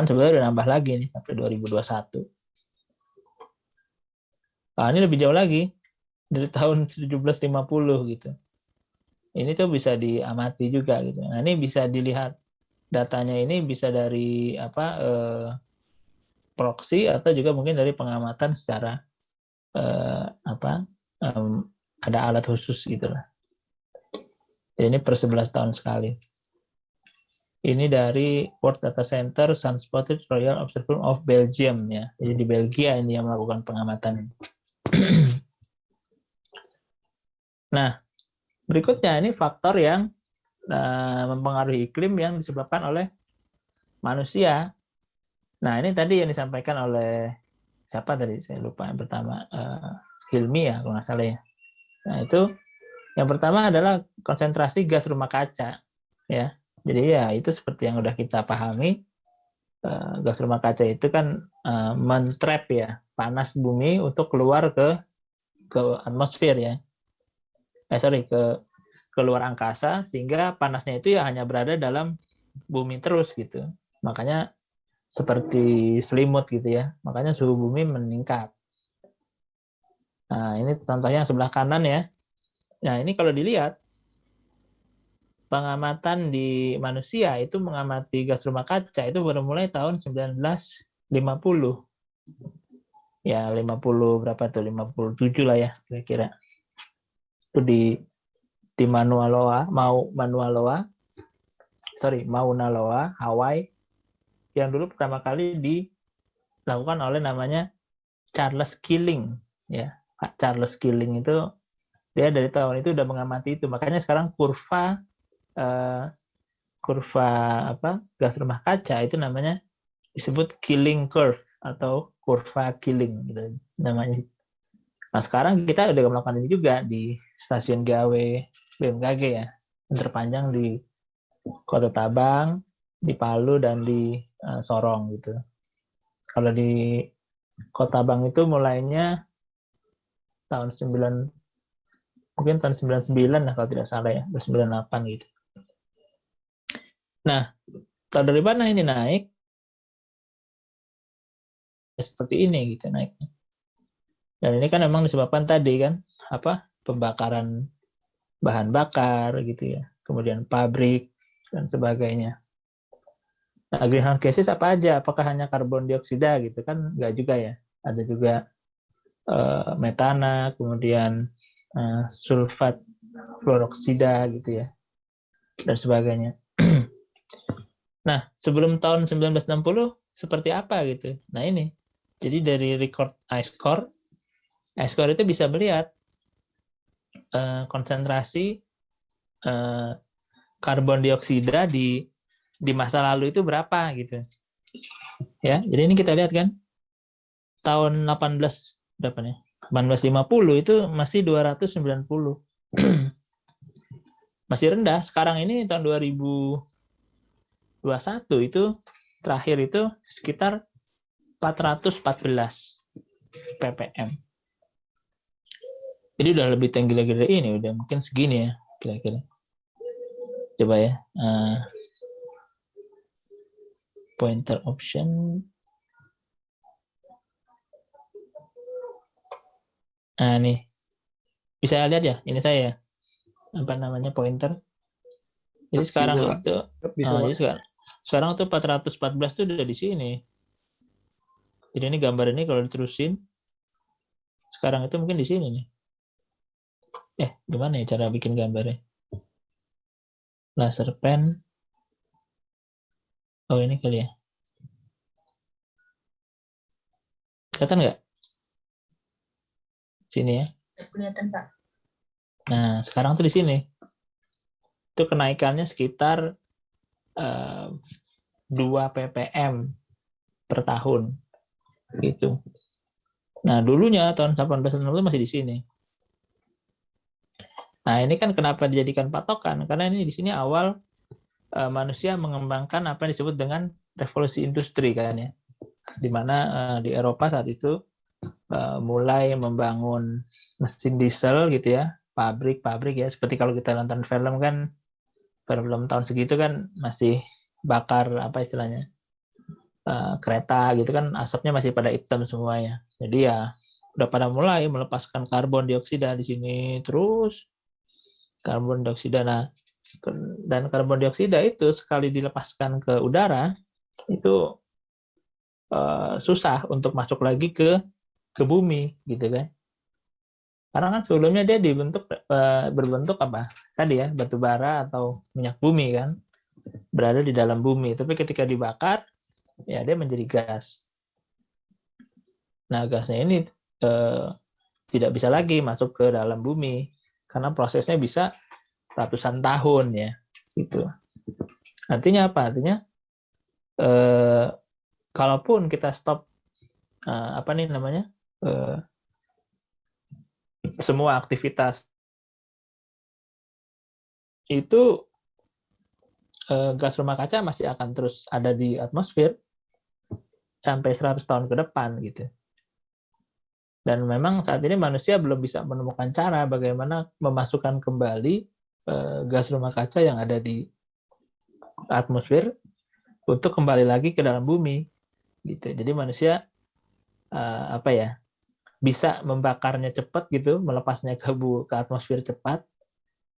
sebenarnya udah nambah lagi nih sampai 2021. Nah, ini lebih jauh lagi dari tahun 1750 gitu. Ini tuh bisa diamati juga gitu. Nah, ini bisa dilihat datanya ini bisa dari proxy atau juga mungkin dari pengamatan secara ada alat khusus gitu lah. Jadi ini per 11 tahun sekali. Ini dari World Data Center Sunspotted Royal Observatory of Belgium ya. Jadi di Belgia ini yang melakukan pengamatan. Nah, berikutnya ini faktor yang mempengaruhi iklim yang disebabkan oleh manusia. Nah, ini tadi yang disampaikan oleh siapa tadi? Saya lupa yang pertama. Hilmi ya, kalau nggak salah ya. Nah, itu yang pertama adalah konsentrasi gas rumah kaca. Ya, jadi ya itu seperti yang udah kita pahami. Gas rumah kaca itu kan mentrap ya panas bumi untuk keluar ke atmosfer ya. Ke luar angkasa sehingga panasnya itu ya hanya berada dalam bumi terus gitu. Makanya seperti selimut gitu ya. Makanya suhu bumi meningkat. Nah, ini contohnya yang sebelah kanan ya. Nah, ini kalau dilihat pengamatan di manusia itu mengamati gas rumah kaca itu baru mulai tahun 1950. Ya, 50 berapa tuh? 57 lah ya kira-kira. Itu di Mauna Loa, Hawaii, yang dulu pertama kali dilakukan oleh namanya Charles Keeling. Ya, Charles Keeling itu dia dari tahun itu udah mengamati itu. Makanya sekarang kurva gas rumah kaca itu namanya disebut Keeling curve atau kurva Killing gitu namanya. Nah, sekarang kita udah melakukan ini juga di stasiun gawe BMKG ya, yang terpanjang di Kota Tabang, di Palu, dan di Sorong gitu. Kalau di Kota Tabang itu mulainya tahun 9, mungkin tahun 99 lah kalau tidak salah ya, 98 gitu. Nah, kalau dari mana ini naik? Ya, seperti ini gitu naiknya. Dan ini kan memang disebabkan tadi kan pembakaran bahan bakar gitu ya, kemudian pabrik dan sebagainya. Nah, greenhouse gases apa aja? Apakah hanya karbon dioksida gitu kan? Enggak juga ya. Ada juga metana, kemudian sulfat fluoroksida gitu ya, dan sebagainya. Nah, sebelum tahun 1960 seperti apa gitu? Nah ini, jadi dari record ice core itu bisa melihat konsentrasi karbon dioksida di masa lalu itu berapa gitu. Ya, jadi ini kita lihat kan tahun 1850 itu masih 290. Masih rendah. Sekarang ini tahun 2021 itu terakhir itu sekitar 414 ppm. Jadi udah lebih tinggi lagi dari ini, udah mungkin segini ya kira-kira. Coba ya, pointer option. Nah nih, bisa lihat ya, ini saya apa namanya pointer. Jadi sekarang Bisa, itu, jadi sekarang tuh 414 tuh udah di sini. Jadi ini gambar ini kalau diterusin, sekarang itu mungkin di sini nih. Gimana ya cara bikin gambarnya? Laser pen. Oh ini kali ya. Kelihatan nggak? Sini ya. Kelihatan, Pak. Nah, sekarang tuh di sini. Itu kenaikannya sekitar 2 ppm per tahun. Gitu. Nah, dulunya tahun 1860 masih di sini. Nah, ini kan kenapa dijadikan patokan? Karena ini di sini awal manusia mengembangkan apa yang disebut dengan revolusi industri kan ya. Di mana di Eropa saat itu mulai membangun mesin diesel gitu ya, pabrik-pabrik ya, seperti kalau kita nonton film kan, film tahun segitu kan masih bakar apa istilahnya kereta gitu kan, asapnya masih pada hitam semua ya. Jadi ya udah pada mulai melepaskan karbon dioksida di sini terus karbon dioksida. Nah, dan karbon dioksida itu sekali dilepaskan ke udara itu susah untuk masuk lagi ke bumi gitu kan. Karena kan sebelumnya dia berbentuk apa? Tadi ya, batu bara atau minyak bumi kan, berada di dalam bumi. Tapi ketika dibakar, ya dia menjadi gas. Nah, gasnya ini tidak bisa lagi masuk ke dalam bumi karena prosesnya bisa ratusan tahun ya, gitu. Artinya apa? Artinya kalaupun kita stop semua aktivitas itu gas rumah kaca masih akan terus ada di atmosfer sampai 100 tahun ke depan gitu. Dan memang saat ini manusia belum bisa menemukan cara bagaimana memasukkan kembali gas rumah kaca yang ada di atmosfer untuk kembali lagi ke dalam bumi gitu. Jadi manusia bisa membakarnya cepat gitu, melepasnya ke atmosfer cepat,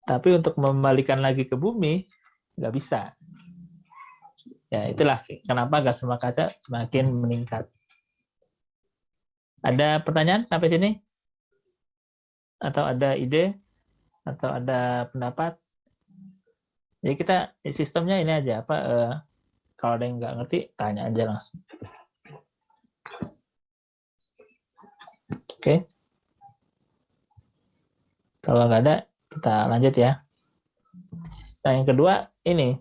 tapi untuk membalikan lagi ke bumi nggak bisa. Ya itulah kenapa gas rumah kaca semakin meningkat. Ada pertanyaan sampai sini? Atau ada ide? Atau ada pendapat? Jadi kita sistemnya ini aja kalau ada yang nggak ngerti tanya aja langsung. Oke. Kalau nggak ada kita lanjut ya. Nah yang kedua ini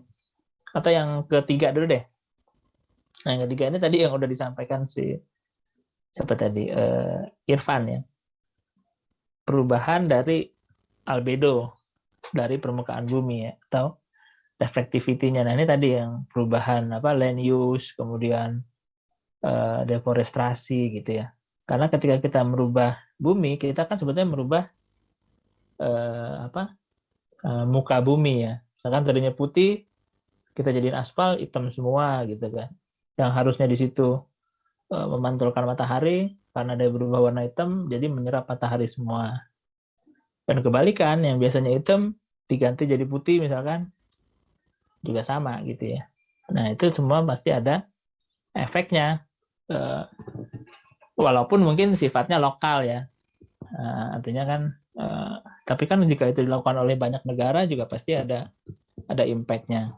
atau yang ketiga dulu deh. Nah yang ketiga ini tadi yang udah disampaikan si siapa tadi, Irfan ya, perubahan dari albedo dari permukaan bumi ya, atau reflectivity-nya. Nah, ini tadi yang perubahan land use, kemudian deforestasi gitu ya. Karena ketika kita merubah bumi, kita kan sebetulnya merubah muka bumi ya. Misalkan tadinya putih, kita jadiin aspal hitam semua gitu kan. Yang harusnya di situ memantulkan matahari, karena dia berubah warna hitam, jadi menyerap matahari semua. Dan kebalikan, yang biasanya hitam diganti jadi putih misalkan, juga sama gitu ya. Nah, itu semua pasti ada efeknya. Walaupun mungkin sifatnya lokal ya. Artinya kan, tapi kan jika itu dilakukan oleh banyak negara juga pasti ada impact-nya.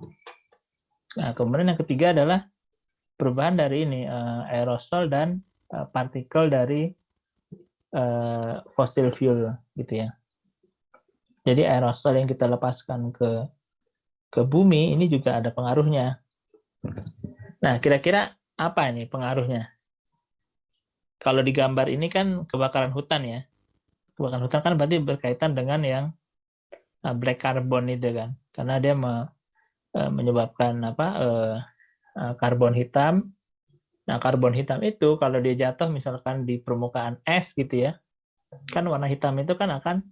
Nah, kemudian yang ketiga adalah perubahan dari ini, aerosol dan partikel dari fossil fuel gitu ya. Jadi aerosol yang kita lepaskan ke bumi ini juga ada pengaruhnya. Nah, kira-kira apa ini pengaruhnya? Kalau di gambar ini kan kebakaran hutan ya. Kebakaran hutan kan berarti berkaitan dengan yang black carbon itu kan. Karena dia menyebabkan karbon hitam. Nah, karbon hitam itu kalau dia jatuh misalkan di permukaan es gitu ya, kan warna hitam itu kan akan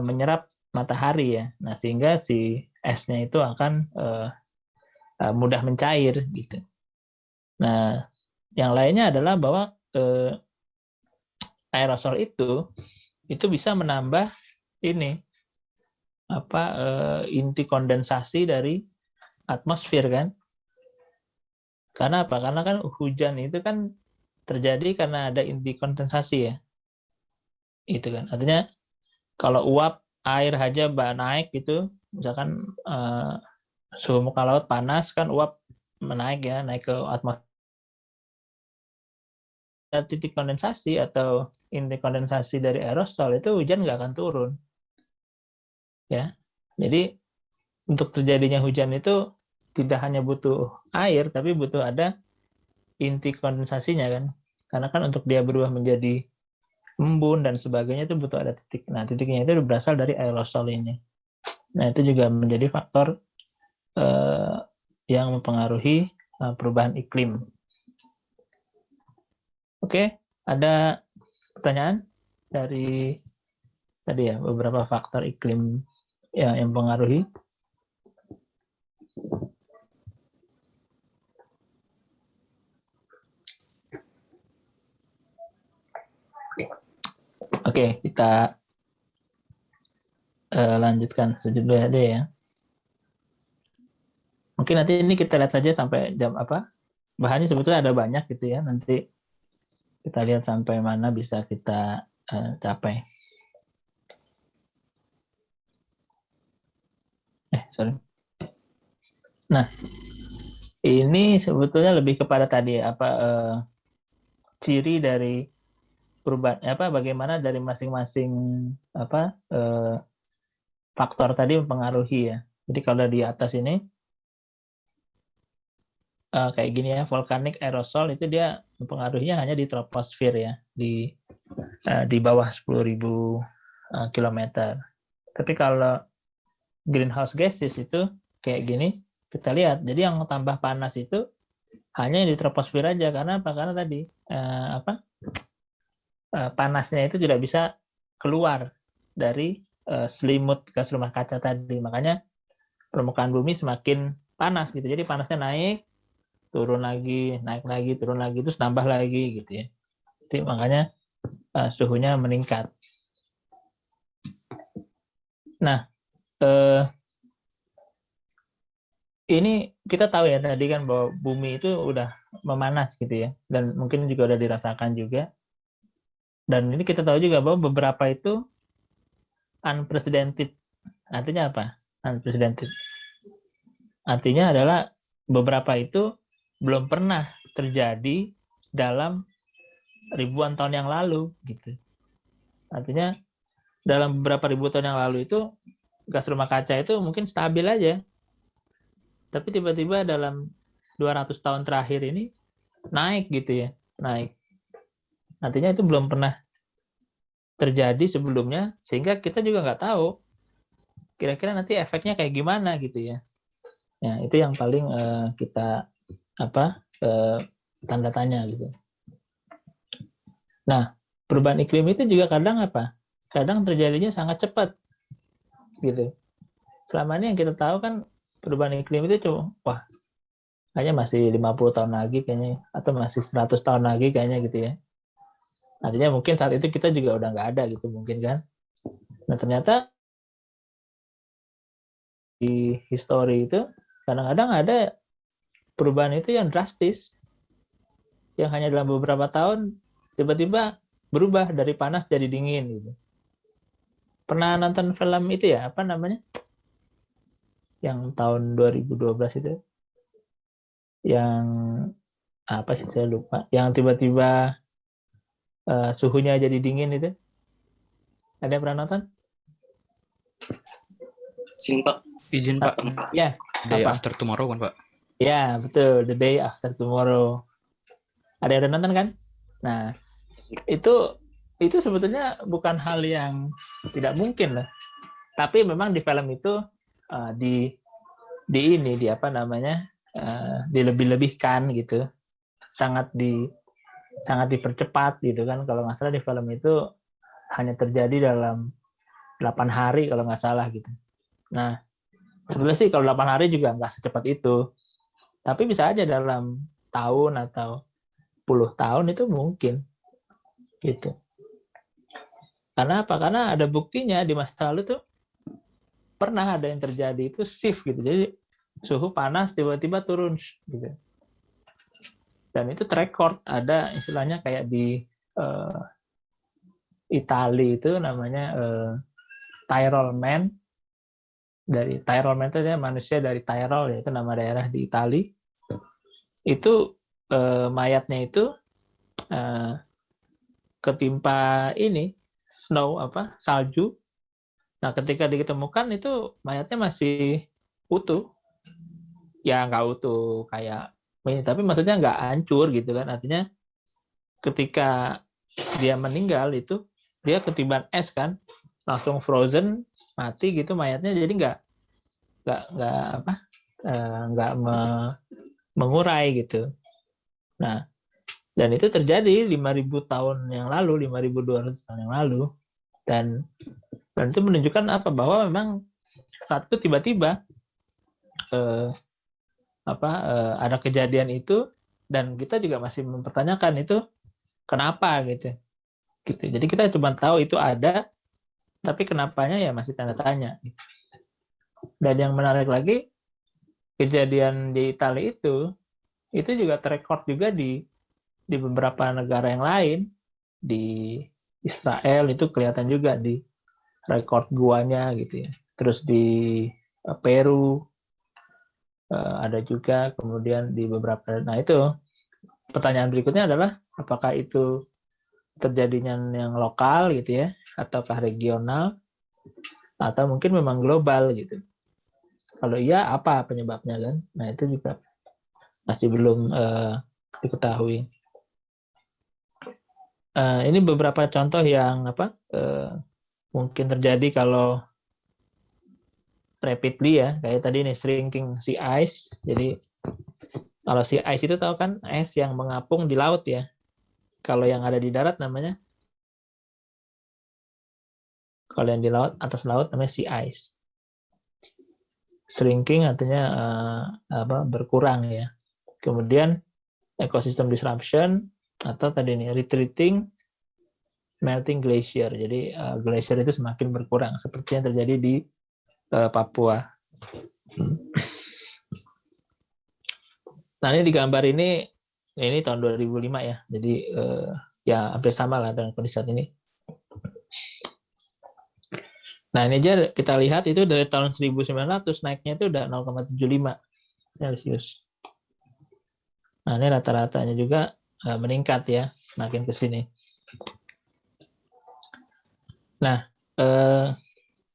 menyerap matahari ya. Nah, sehingga si esnya itu akan mudah mencair gitu. Nah, yang lainnya adalah bahwa aerosol itu bisa menambah ini inti kondensasi dari atmosfer kan. Karena apa? Karena kan hujan itu kan terjadi karena ada inti kondensasi ya. Itu kan. Artinya kalau uap air aja naik gitu, misalkan suhu muka laut panas kan uap naik ke atmosfer. Titik kondensasi atau inti kondensasi dari aerosol itu hujan nggak akan turun. Ya. Jadi untuk terjadinya hujan itu tidak hanya butuh air, tapi butuh ada inti kondensasinya kan. Karena kan untuk dia berubah menjadi embun dan sebagainya itu butuh ada titik. Nah, titiknya itu berasal dari aerosol ini. Nah, itu juga menjadi faktor yang mempengaruhi perubahan iklim. Oke, ada pertanyaan dari tadi ya, beberapa faktor iklim yang mempengaruhi. Oke, kita lanjutkan dulu aja ya. Mungkin nanti ini kita lihat saja sampai jam apa. Bahannya sebetulnya ada banyak gitu ya. Nanti kita lihat sampai mana bisa kita capai. Sorry. Nah, ini sebetulnya lebih kepada tadi ciri dari perubahan bagaimana dari masing-masing faktor tadi mempengaruhi ya. Jadi kalau di atas ini kayak gini ya, volcanic aerosol itu dia mempengaruhinya hanya di troposfer ya, di bawah 10.000 kilometer. Tapi kalau greenhouse gases itu kayak gini, kita lihat. Jadi yang tambah panas itu hanya di troposfer aja. Karena apa? Karena tadi panasnya itu tidak bisa keluar dari selimut gas rumah kaca tadi. Makanya permukaan bumi semakin panas gitu. Jadi panasnya naik, turun lagi, naik lagi, turun lagi, terus nambah lagi gitu ya. Jadi makanya suhunya meningkat. Nah, ini kita tahu ya tadi kan bahwa bumi itu udah memanas gitu ya, dan mungkin juga udah dirasakan juga. Dan ini kita tahu juga bahwa beberapa itu unprecedented. Artinya apa? Unprecedented. Artinya adalah beberapa itu belum pernah terjadi dalam ribuan tahun yang lalu gitu. Artinya dalam beberapa ribu tahun yang lalu itu gas rumah kaca itu mungkin stabil aja. Tapi tiba-tiba dalam 200 tahun terakhir ini naik gitu ya, naik. Artinya itu belum pernah terjadi sebelumnya, sehingga kita juga nggak tahu kira-kira nanti efeknya kayak gimana gitu ya. Ya, itu yang paling kita tanda tanya gitu. Nah, perubahan iklim itu juga kadang kadang terjadinya sangat cepat gitu. Selama ini yang kita tahu kan perubahan iklim itu cuma kayaknya masih 50 tahun lagi kayaknya, atau masih 100 tahun lagi kayaknya gitu ya. Artinya mungkin saat itu kita juga udah nggak ada gitu mungkin kan. Nah, ternyata di histori itu kadang-kadang ada perubahan itu yang drastis, yang hanya dalam beberapa tahun tiba-tiba berubah dari panas jadi dingin gitu. Pernah nonton film itu ya, apa namanya? Yang tahun 2012 itu. Yang apa sih, saya lupa. Yang tiba-tiba suhunya jadi dingin itu. Ada yang pernah nonton? Sini Pak. Izin Pak, Ya. Day Apa? After Tomorrow kan Pak? Ya, betul. The Day After Tomorrow. Ada yang udah nonton kan? Nah, itu sebetulnya bukan hal yang tidak mungkin lah. Tapi memang di film itu di apa namanya, dilebih-lebihkan gitu. Sangat dipercepat gitu kan. Kalau nggak salah di film itu hanya terjadi dalam 8 hari kalau nggak salah gitu. Nah, sebenarnya sih kalau 8 hari juga nggak secepat itu. Tapi bisa aja dalam tahun atau puluh tahun itu mungkin gitu. Karena apa? Karena ada buktinya di masa lalu tuh pernah ada yang terjadi itu shift gitu. Jadi suhu panas tiba-tiba turun gitu. Dan itu terekord, ada istilahnya kayak di Italia itu namanya Tyrol Man. Dari Tyrol Man itu manusia dari Tyrol, yaitu nama daerah di Italia. Itu mayatnya itu ketimpa ini salju. Nah, ketika ditemukan itu mayatnya masih utuh. Ya nggak utuh kayak ini, tapi maksudnya nggak hancur gitu kan. Artinya ketika dia meninggal itu dia ketiban es kan, langsung frozen, mati gitu mayatnya, jadi nggak mengurai gitu. Nah, dan itu terjadi 5.000 tahun yang lalu, 5.200 tahun yang lalu, dan itu menunjukkan apa, bahwa memang saat itu tiba-tiba ada kejadian itu, dan kita juga masih mempertanyakan itu kenapa gitu. Jadi kita cuma tahu itu ada, tapi kenapanya ya masih tanda tanya. Dan yang menarik lagi, kejadian di Italia itu juga terekord juga di beberapa negara yang lain. Di Israel itu kelihatan juga di rekord guanya gitu ya. Terus di Peru ada juga, kemudian di beberapa. Nah, itu pertanyaan berikutnya adalah apakah itu terjadinya yang lokal gitu ya, ataukah regional, atau mungkin memang global gitu. Kalau iya, apa penyebabnya kan? Nah, itu juga masih belum diketahui. Ini beberapa contoh yang mungkin terjadi kalau rapidly ya, kayak tadi nih, shrinking sea ice. Jadi kalau sea ice itu tahu kan, es yang mengapung di laut ya. Kalau yang ada di darat namanya, kalau yang di laut, atas laut namanya sea ice. Shrinking artinya berkurang ya. Kemudian ecosystem disruption, atau tadi nih retreating melting glacier. Jadi glacier itu semakin berkurang, seperti yang terjadi di Papua. Nah, ini di gambar ini tahun 2005 ya. Jadi ya hampir sama lah dengan kondisi saat ini. Nah, ini aja kita lihat itu dari tahun 1900 naiknya itu udah 0,75 Celcius. Nah, ini rata-ratanya juga meningkat ya, makin ke sini. Nah,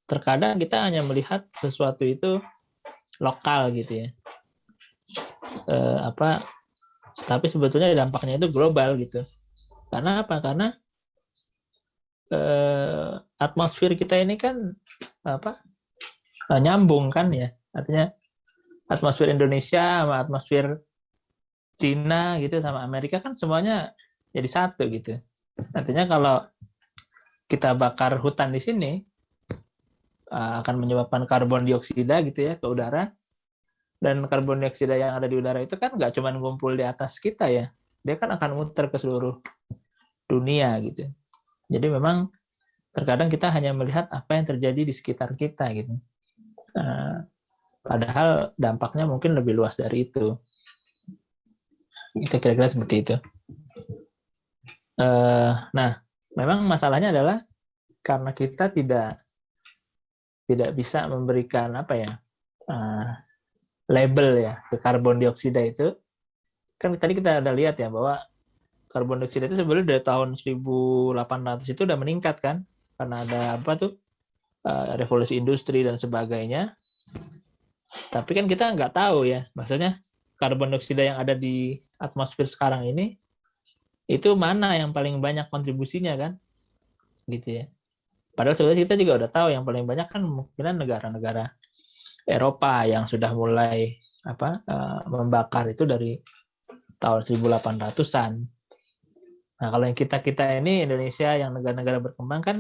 terkadang kita hanya melihat sesuatu itu lokal gitu ya. Tapi sebetulnya dampaknya itu global gitu. Karena apa? Karena atmosfer kita ini kan nyambung kan ya. Artinya atmosfer Indonesia sama atmosfer Cina gitu sama Amerika kan semuanya jadi satu gitu. Artinya kalau kita bakar hutan di sini akan menyebabkan karbon dioksida gitu ya ke udara, dan karbon dioksida yang ada di udara itu kan nggak cuma ngumpul di atas kita ya, dia kan akan muter ke seluruh dunia gitu. Jadi memang terkadang kita hanya melihat apa yang terjadi di sekitar kita gitu. Padahal dampaknya mungkin lebih luas dari itu. Itu kira-kira seperti itu. Nah, memang masalahnya adalah karena kita tidak bisa memberikan label ya ke karbon dioksida itu. Kan tadi kita ada lihat ya bahwa karbon dioksida itu sebenarnya dari tahun 1800 itu udah meningkat kan, karena ada revolusi industri dan sebagainya. Tapi kan kita nggak tahu ya, maksudnya karbon dioksida yang ada di atmosfer sekarang ini itu mana yang paling banyak kontribusinya kan, gitu ya. Padahal sebenarnya kita juga udah tahu yang paling banyak kan kemungkinan negara-negara Eropa yang sudah mulai membakar itu dari tahun 1800-an. Nah, kalau yang kita ini Indonesia yang negara-negara berkembang kan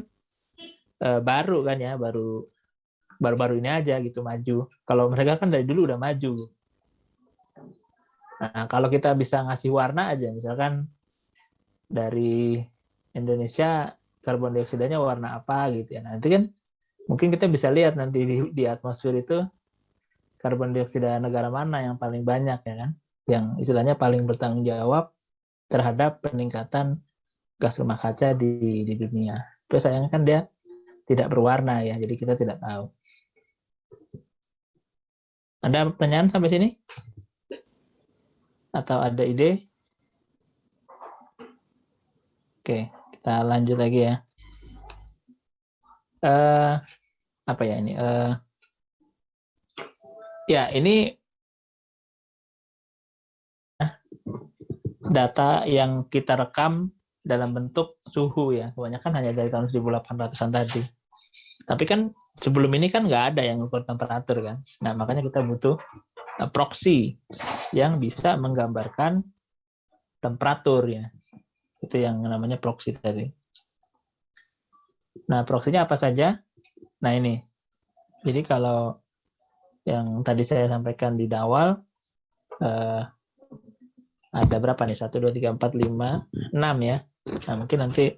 baru kan ya, baru-baru ini aja gitu maju. Kalau mereka kan dari dulu udah maju. Nah, kalau kita bisa ngasih warna aja, misalkan dari Indonesia karbon dioksidanya warna apa gitu ya. Nanti kan mungkin kita bisa lihat nanti di atmosfer itu karbon dioksida negara mana yang paling banyak ya kan, yang istilahnya paling bertanggung jawab terhadap peningkatan gas rumah kaca di dunia. Tapi sayangnya kan dia tidak berwarna ya, jadi kita tidak tahu. Ada pertanyaan sampai sini? Atau ada ide? Oke, kita lanjut lagi ya. Apa ya ini? Ya, ini data yang kita rekam dalam bentuk suhu ya. Kebanyakan hanya dari tahun 1800-an tadi. Tapi kan sebelum ini kan nggak ada yang mengukur temperatur kan. Nah, makanya kita butuh proxy yang bisa menggambarkan temperatur ya. Itu yang namanya proxy tadi. Nah, proxy-nya apa saja? Nah, ini. Jadi kalau yang tadi saya sampaikan di awal, ada berapa nih? 1, 2, 3, 4, 5, 6 ya. Nah, mungkin nanti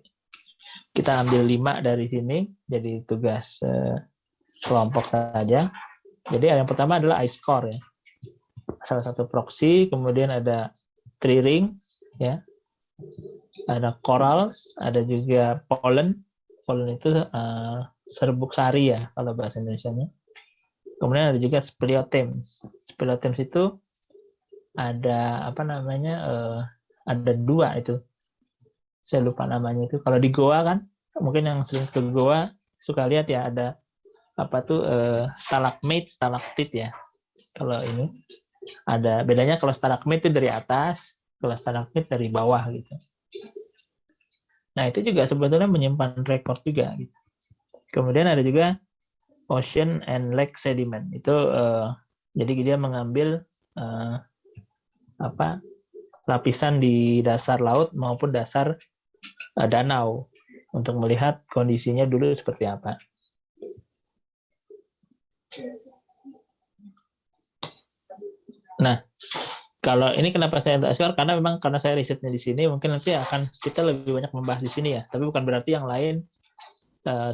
kita ambil 5 dari sini, jadi tugas kelompok saja. Jadi yang pertama adalah iScore ya. Salah satu proxy, kemudian ada tree ring, ya. Ada coral, ada juga pollen. Pollen itu serbuk sari ya kalau bahasa Indonesianya. Kemudian ada juga speleothems. Speleothems itu ada ada 2 itu. Saya lupa namanya itu. Kalau di Goa kan, mungkin yang sering ke Goa suka lihat ya ada stalagmite, stalaktit ya. Kalau ini ada bedanya, kalau stalagmite itu dari atas, kalau stalagmite dari bawah gitu. Nah, itu juga sebetulnya menyimpan rekor juga gitu. Kemudian ada juga ocean and lake sediment. Itu jadi dia mengambil lapisan di dasar laut maupun dasar danau untuk melihat kondisinya dulu seperti apa. Nah, kalau ini kenapa saya untuk iScore? Karena memang karena saya risetnya di sini, mungkin nanti akan kita lebih banyak membahas di sini ya. Tapi bukan berarti yang lain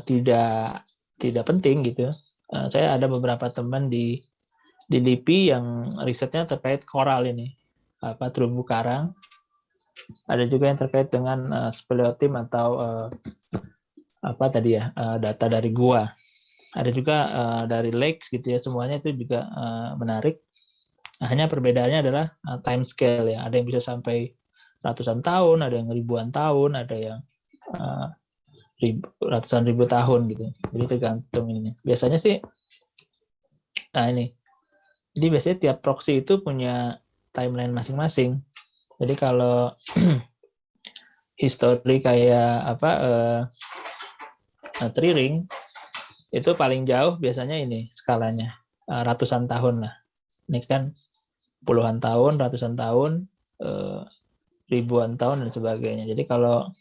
tidak penting gitu. Saya ada beberapa teman di LIPI yang risetnya terkait koral ini, terumbu karang. Ada juga yang terkait dengan speleothem atau data dari gua. Ada juga dari lakes gitu ya. Semuanya itu juga menarik. Nah, hanya perbedaannya adalah time scale ya. Ada yang bisa sampai ratusan tahun, ada yang ribuan tahun, ada yang ratusan ribu tahun gitu. Jadi tergantung ininya. Biasanya sih, nah ini. Jadi biasanya tiap proxy itu punya timeline masing-masing. Jadi kalau histori kayak apa tree ring itu paling jauh biasanya ini skalanya ratusan tahun lah. Ini kan puluhan tahun, ratusan tahun, ribuan tahun dan sebagainya. Jadi kalau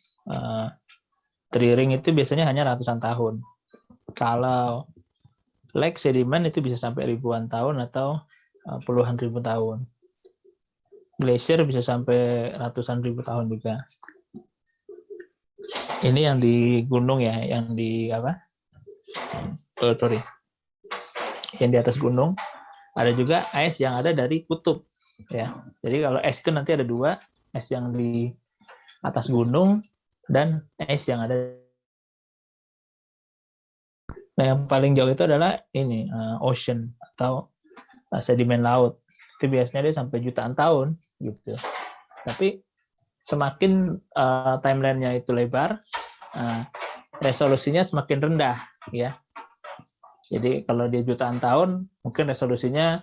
tree ring itu biasanya hanya ratusan tahun. Kalau lake sedimen itu bisa sampai ribuan tahun atau puluhan ribu tahun. Glacier bisa sampai ratusan ribu tahun juga. Ini yang di gunung ya, yang di apa? Yang di atas gunung. Ada juga es yang ada dari kutub. Ya, jadi kalau es itu nanti ada dua, es yang di atas gunung dan es yang ada. Nah, yang paling jauh itu adalah ini ocean atau sedimen laut. Itu biasanya dia sampai jutaan tahun gitu. Tapi semakin timeline-nya itu lebar, resolusinya semakin rendah ya. Jadi kalau dia jutaan tahun, mungkin resolusinya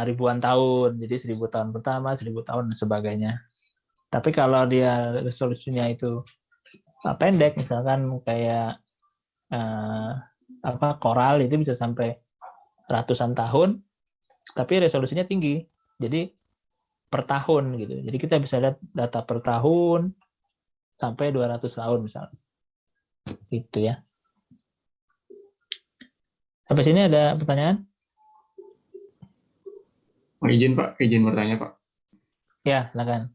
ribuan tahun. Jadi 1000 tahun pertama, 1000 tahun dan sebagainya. Tapi kalau dia resolusinya itu pendek, misalkan kayak koral itu bisa sampai ratusan tahun, tapi resolusinya tinggi. Jadi per tahun gitu. Jadi kita bisa lihat data per tahun sampai 200 tahun misalnya. Gitu ya. Sampai sini ada pertanyaan? Izin Pak, izin bertanya Pak. Ya, silakan.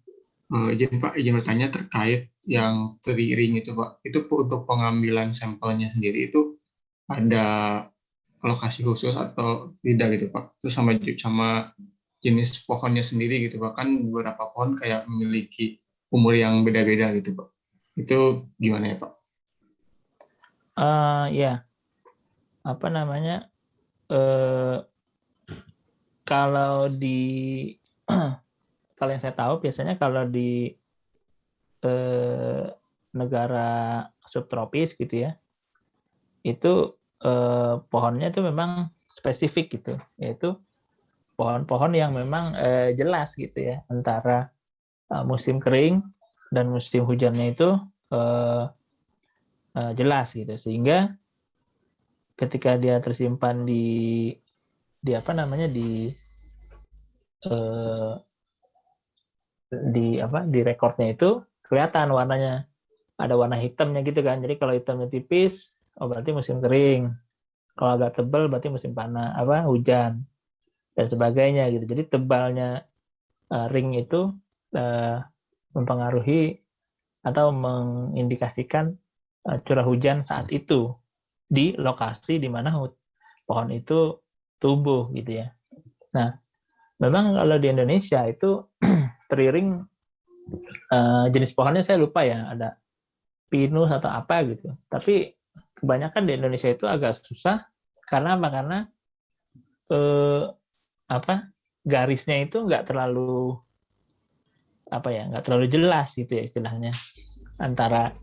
Izin Pak, izin bertanya terkait yang tree ring itu Pak. Itu untuk pengambilan sampelnya sendiri itu ada lokasi khusus atau tidak gitu Pak? Terus sama jenis pohonnya sendiri gitu Pak. Kan beberapa pohon kayak memiliki umur yang beda-beda gitu Pak. Itu gimana ya Pak? Ya, apa namanya? Kalau di kalau yang saya tahu biasanya kalau di negara subtropis gitu ya, itu pohonnya itu memang spesifik gitu, yaitu pohon-pohon yang memang jelas gitu ya, antara musim kering dan musim hujannya itu jelas gitu, sehingga ketika dia tersimpan di apa namanya di rekornya itu kelihatan warnanya, ada warna hitamnya gitu kan. Jadi kalau hitamnya tipis, berarti musim kering. Kalau agak tebal berarti musim panas, hujan dan sebagainya gitu. Jadi tebalnya ring itu mempengaruhi atau mengindikasikan curah hujan saat itu di lokasi di mana pohon itu tumbuh gitu ya. Nah, memang kalau di Indonesia itu tree ring jenis pohonnya saya lupa ya, ada pinus atau apa gitu. Tapi kebanyakan di Indonesia itu agak susah karena apa? Karena garisnya itu nggak terlalu nggak terlalu jelas gitu ya istilahnya, antara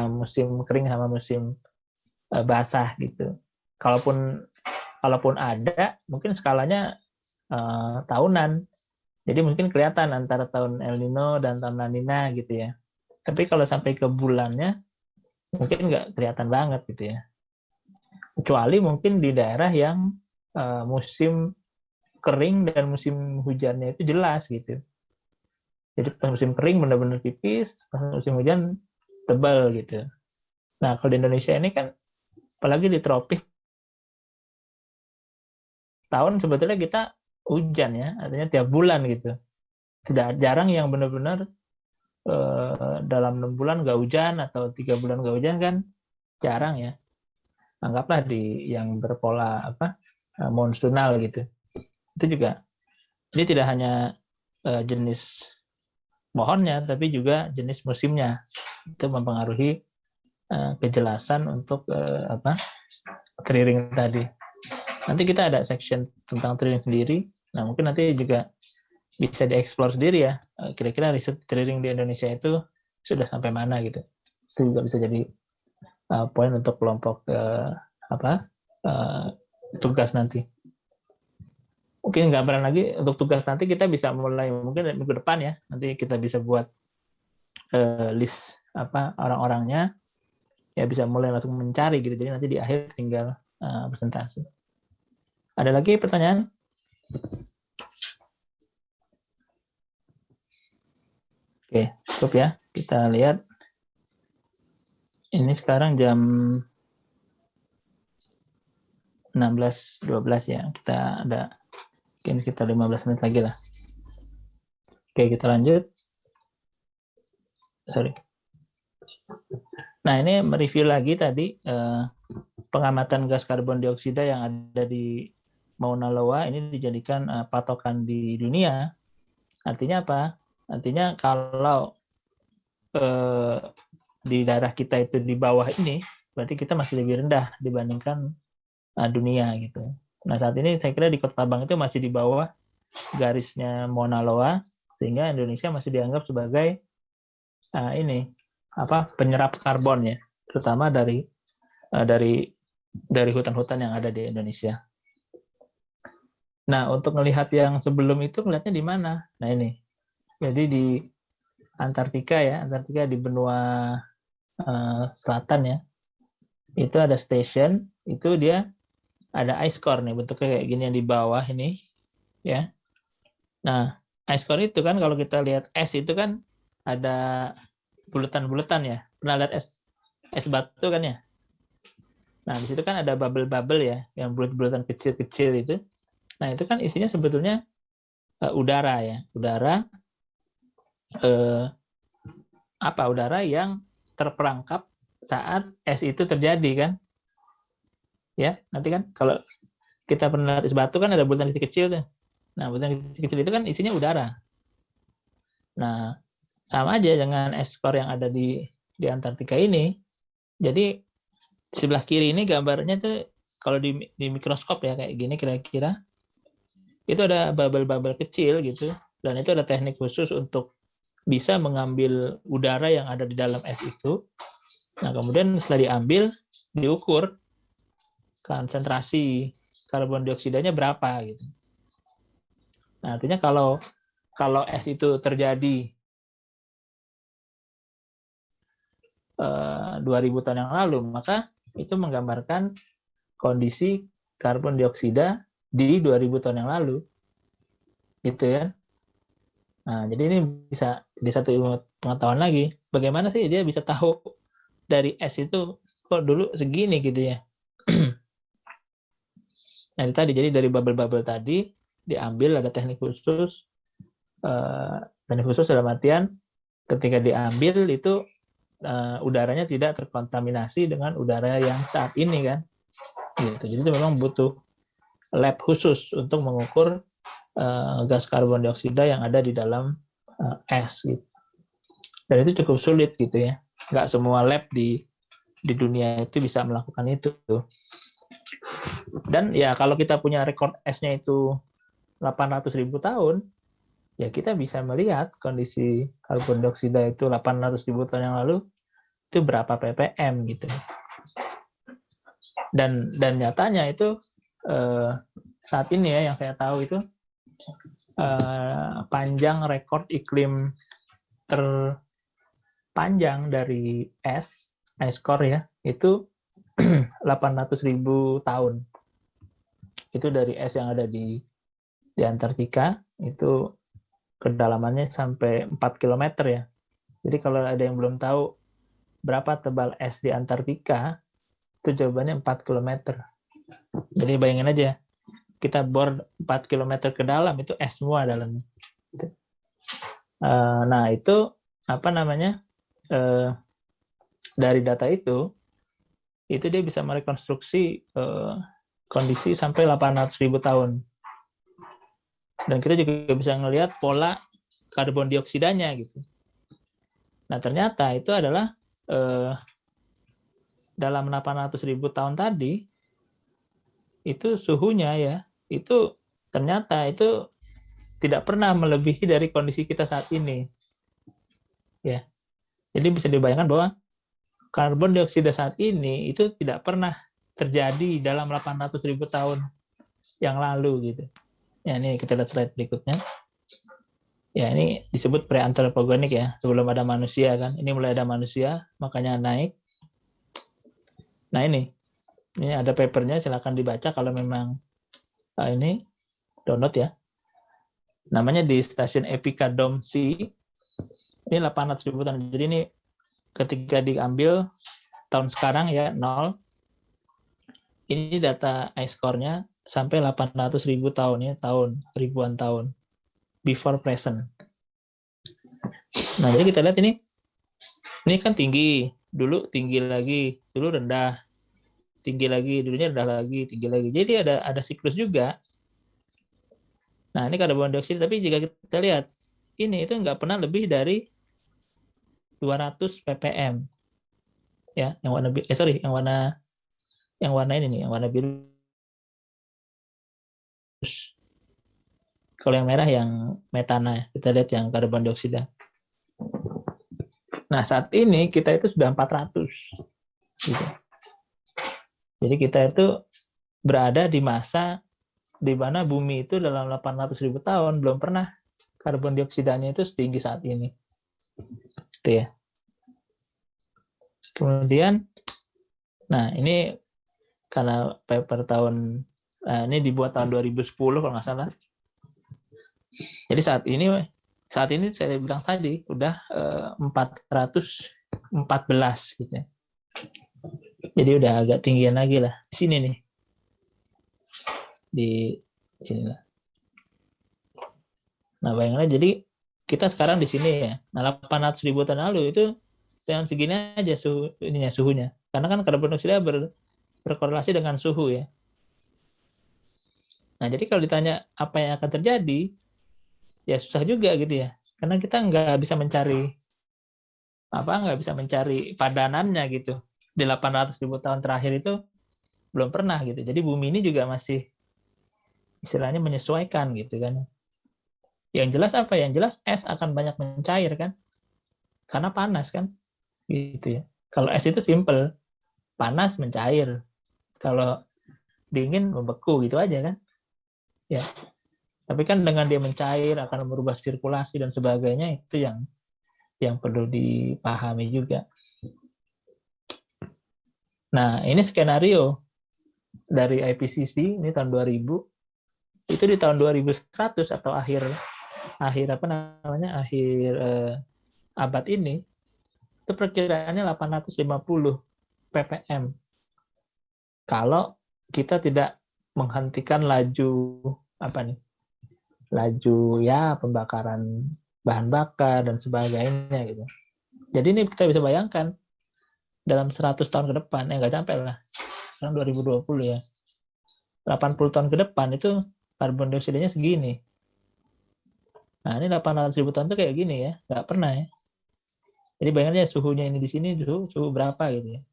musim kering sama musim basah gitu. Kalaupun ada, mungkin skalanya tahunan. Jadi mungkin kelihatan antara tahun El Nino dan tahun La Nina gitu ya. Tapi kalau sampai ke bulannya, mungkin nggak kelihatan banget gitu ya. Kecuali mungkin di daerah yang musim kering dan musim hujannya itu jelas gitu. Jadi pas musim kering benar-benar tipis, pas musim hujan tebal gitu. Nah, kalau di Indonesia ini kan, apalagi di tropis, tahun sebetulnya kita hujan ya, artinya tiap bulan gitu. Jarang yang benar-benar dalam 6 bulan nggak hujan atau 3 bulan nggak hujan kan, jarang ya. Anggaplah di yang berpola monsunal gitu. Itu juga, ini tidak hanya jenis pohonnya, tapi juga jenis musimnya. Itu mempengaruhi kejelasan untuk tree ring tadi. Nanti kita ada section tentang tree ring sendiri. Nah, mungkin nanti juga bisa dieksplor sendiri ya. Kira-kira riset tree ring di Indonesia itu sudah sampai mana gitu. Itu juga bisa jadi poin untuk kelompok tugas nanti. Mungkin nggak berani lagi untuk tugas nanti, kita bisa mulai mungkin minggu depan ya. Nanti kita bisa buat list orang-orangnya, ya bisa mulai langsung mencari gitu. Jadi nanti di akhir tinggal presentasi. Ada lagi pertanyaan? Oke, cukup ya. Kita lihat. Ini sekarang jam 16.12 ya. Kita ada mungkin sekitar 15 menit lagi lah. Oke, kita lanjut. Sorry. Nah, ini mereview lagi tadi pengamatan gas karbon dioksida yang ada di Mauna Loa ini dijadikan patokan di dunia. Artinya apa? Artinya kalau di daerah kita itu di bawah ini, berarti kita masih lebih rendah dibandingkan dunia gitu. Nah, saat ini saya kira di Kota Tabang itu masih di bawah garisnya Mauna Loa, sehingga Indonesia masih dianggap sebagai penyerap karbon ya, terutama dari hutan-hutan yang ada di Indonesia. Nah, untuk melihat yang sebelum itu, melihatnya di mana? Nah, ini. Jadi di Antartika ya, Antartika di benua selatan ya. Itu ada station, itu dia ada ice core nih, bentuknya kayak gini yang di bawah ini ya. Nah, ice core itu kan kalau kita lihat es itu kan ada bulatan-bulatan ya. Pernah lihat es batu kan ya? Nah, di situ kan ada bubble-bubble ya, yang bulat-bulatan kecil-kecil itu. Nah, itu kan isinya sebetulnya udara ya. Udara udara yang terperangkap saat es itu terjadi kan. Ya, nanti kan kalau kita pernah lihat es batu kan ada bulatan kecil-kecil tuh. Nah, bulatan kecil-kecil itu kan isinya udara. Nah, sama aja dengan es core yang ada di Antartika ini. Jadi sebelah kiri ini gambarnya tuh kalau di mikroskop ya kayak gini kira-kira. Itu ada bubble-bubble kecil gitu. Dan itu ada teknik khusus untuk bisa mengambil udara yang ada di dalam es itu. Nah, kemudian setelah diambil, diukur konsentrasi karbon dioksidanya berapa gitu. Nah, artinya kalau es itu terjadi 2000 tahun yang lalu, maka itu menggambarkan kondisi karbon dioksida di 2000 tahun yang lalu. Gitu ya. Nah, jadi ini bisa jadi satu ilmu pengetahuan lagi. Bagaimana sih dia bisa tahu dari es itu kok dulu segini gitu ya. Nah, itu tadi, jadi dari bubble-bubble tadi diambil, ada teknik khusus. Teknik khusus dalam artian ketika diambil itu udaranya tidak terkontaminasi dengan udara yang saat ini kan. Gitu. Jadi itu memang butuh lab khusus untuk mengukur gas karbon dioksida yang ada di dalam es gitu. Dan itu cukup sulit gitu ya. Nggak semua lab di dunia itu bisa melakukan itu. Dan ya kalau kita punya rekor esnya itu 800.000 tahun, ya kita bisa melihat kondisi karbon dioksida itu 800.000 tahun yang lalu itu berapa ppm gitu. Dan nyatanya itu saat ini ya yang saya tahu itu panjang rekor iklim terpanjang dari ice core ya, itu 800.000 tahun. Itu dari es yang ada di Antartika, itu kedalamannya sampai 4 km ya. Jadi kalau ada yang belum tahu berapa tebal es di Antartika, itu jawabannya 4 km. Jadi bayangin aja, kita bor 4 km ke dalam, itu es semua dalamnya. Nah, itu dari data itu dia bisa merekonstruksi kondisi sampai 800.000 tahun. Dan kita juga bisa ngelihat pola karbon dioksidanya gitu. Nah, ternyata itu adalah dalam 800.000 tahun tadi, itu suhunya ya, itu ternyata itu tidak pernah melebihi dari kondisi kita saat ini. Ya. Jadi bisa dibayangkan bahwa karbon dioksida saat ini itu tidak pernah terjadi dalam 800.000 tahun yang lalu gitu. Ya, ini kita lihat slide berikutnya. Ya, ini disebut pre-anthropogenik ya, sebelum ada manusia kan. Ini mulai ada manusia, makanya naik. Nah, ini ada papernya, silakan dibaca kalau memang ini download ya. Namanya di stasiun Epica Dome C. Ini 800.000 tahun. Jadi ini ketika diambil tahun sekarang ya 0. Ini data ice core-nya sampai 800.000 tahun ya, ribuan tahun before present. Nah, jadi kita lihat ini kan tinggi, dulu tinggi lagi, dulu rendah, tinggi lagi, dulunya rendah lagi, tinggi lagi. Jadi ada siklus juga. Nah, ini karbon dioksida, tapi jika kita lihat ini itu nggak pernah lebih dari 200 ppm. Ya, yang warna ini nih, yang warna biru. Kalau yang merah yang metana, kita lihat yang karbon dioksida. Nah, saat ini kita itu sudah 400. Gitu. Jadi kita itu berada di masa di mana bumi itu dalam 800.000 tahun belum pernah karbon dioksidanya itu setinggi saat ini. Itu ya. Kemudian, nah ini karena paper ini dibuat tahun 2010 kalau nggak salah. Jadi saat ini saya bilang tadi udah 414 gitu ya. Jadi udah agak tinggian lagi lah. Di sini nih. Di sini lah. Nah, bayangkan jadi kita sekarang di sini ya. Nah, 800.000 tahun lalu itu yang segini aja suhunya. Karena kan karbon dioksida berkorelasi dengan suhu ya. Nah, jadi kalau ditanya apa yang akan terjadi, ya susah juga gitu ya. Karena kita nggak bisa mencari padanannya gitu. Di 800.000 tahun terakhir itu belum pernah gitu. Jadi bumi ini juga masih istilahnya menyesuaikan gitu kan. Yang jelas apa? Yang jelas es akan banyak mencair kan. Karena panas kan. Gitu ya. Kalau es itu simple. Panas mencair. Kalau dingin membeku gitu aja kan. Ya. Tapi kan dengan dia mencair akan merubah sirkulasi dan sebagainya, itu yang perlu dipahami juga. Nah, ini skenario dari IPCC ini tahun 2000. Itu di tahun 2100 atau akhir abad ini itu perkiraannya 850 ppm. Kalau kita tidak menghentikan laju ya pembakaran bahan bakar dan sebagainya gitu. Jadi ini kita bisa bayangkan dalam 100 tahun ke depan, nggak sampai lah, sekarang 2020 ya, 80 tahun ke depan itu karbon dioksidanya segini. Nah, ini 800.000 tahun itu kayak gini ya, nggak pernah ya. Jadi bayangkan ya suhunya ini di sini suhu berapa gitu ya.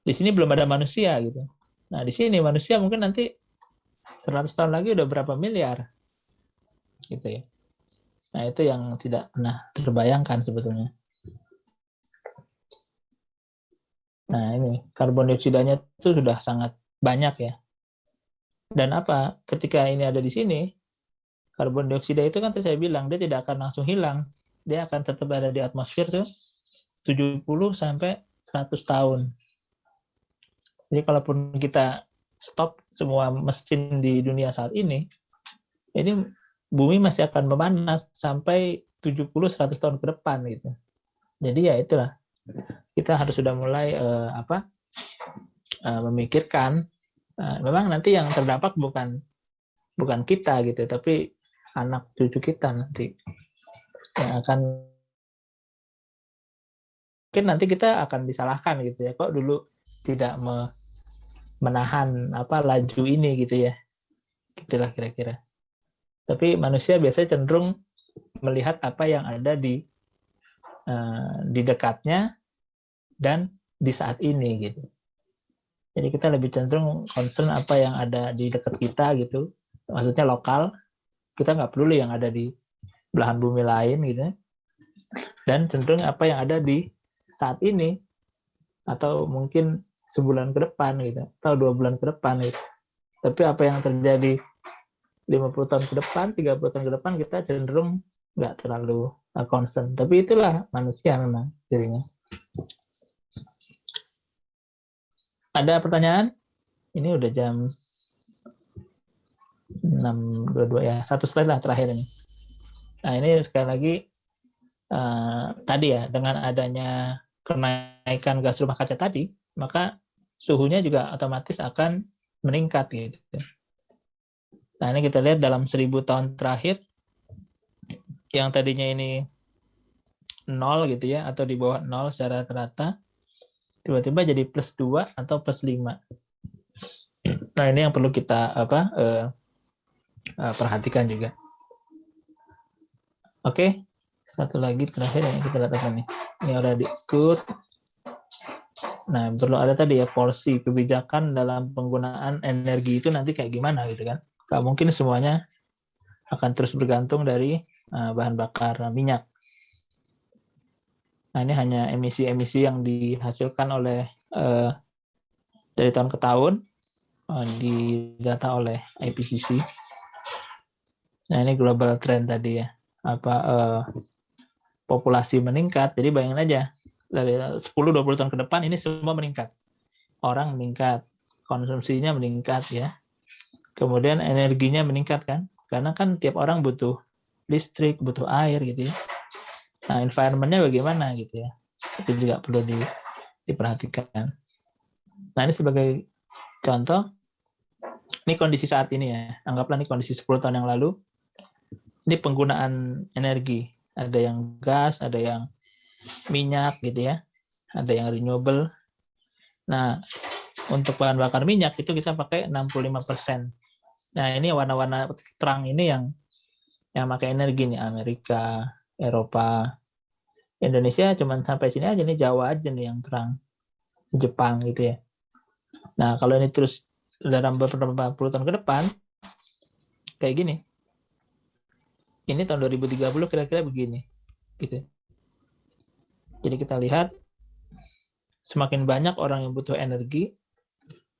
Di sini belum ada manusia gitu. Nah, di sini manusia mungkin nanti 100 tahun lagi udah berapa miliar gitu ya. Nah, itu yang tidak pernah terbayangkan sebetulnya. Nah, ini karbon dioksidanya itu sudah sangat banyak ya. Dan ketika ini ada di sini, karbon dioksida itu kan saya bilang dia tidak akan langsung hilang. Dia akan tetap ada di atmosfer tuh 70 sampai 100 tahun. Jadi kalaupun kita stop semua mesin di dunia saat ini bumi masih akan memanas sampai 70-100 tahun ke depan gitu. Jadi ya itulah, kita harus sudah mulai memikirkan memang nanti yang terdampak bukan kita gitu, tapi anak cucu kita nanti yang akan, mungkin nanti kita akan disalahkan gitu ya, kok dulu tidak menahan laju ini gitu ya, gitulah kira-kira. Tapi manusia biasanya cenderung melihat apa yang ada di dekatnya dan di saat ini gitu. Jadi kita lebih cenderung concern apa yang ada di dekat kita gitu, maksudnya lokal. Kita nggak peduli yang ada di belahan bumi lain gitu. Dan cenderung apa yang ada di saat ini atau mungkin sebulan ke depan gitu, atau 2 bulan ke depan gitu. Tapi apa yang terjadi 50 tahun ke depan, 30 tahun ke depan, kita cenderung nggak terlalu concern. Tapi itulah manusia memang dirinya. Ada pertanyaan? Ini udah jam 6.22 ya. Satu slide lah terakhir ini. Nah ini sekali lagi tadi ya, dengan adanya kenaikan gas rumah kaca tadi, maka suhunya juga otomatis akan meningkat gitu. Nah ini kita lihat dalam 1000 tahun terakhir, yang tadinya ini 0 gitu ya, atau di bawah 0 secara rata, tiba-tiba jadi +2 atau +5. Nah ini yang perlu kita perhatikan juga. Oke, satu lagi terakhir yang kita lihat apa nih? Ini udah diikut. Nah perlu ada tadi ya, porsi kebijakan dalam penggunaan energi itu nanti kayak gimana gitu kan? Gak mungkin semuanya akan terus bergantung dari bahan bakar minyak. Nah ini hanya emisi-emisi yang dihasilkan oleh dari tahun ke tahun, didata oleh IPCC. Nah ini global trend tadi ya, populasi meningkat. Jadi bayangin aja, dari 10-20 tahun ke depan ini semua meningkat. Orang meningkat, konsumsinya meningkat ya. Kemudian energinya meningkat kan, karena kan tiap orang butuh listrik, butuh air gitu ya. Nah environment-nya bagaimana gitu ya, itu juga perlu diperhatikan. Nah ini sebagai contoh, ini kondisi saat ini ya, anggaplah ini kondisi 10 tahun yang lalu, ini penggunaan energi, ada yang gas, ada yang minyak gitu ya, ada yang renewable. Nah untuk bahan bakar minyak itu kita pakai 65%. Nah ini warna-warna terang ini yang pakai energi nih, Amerika, Eropa. Indonesia cuman sampai sini aja nih, Jawa aja nih yang terang, Jepang gitu ya. Nah kalau ini terus dalam beberapa puluh tahun ke depan kayak gini, ini tahun 2030 kira-kira begini gitu. Jadi kita lihat semakin banyak orang yang butuh energi,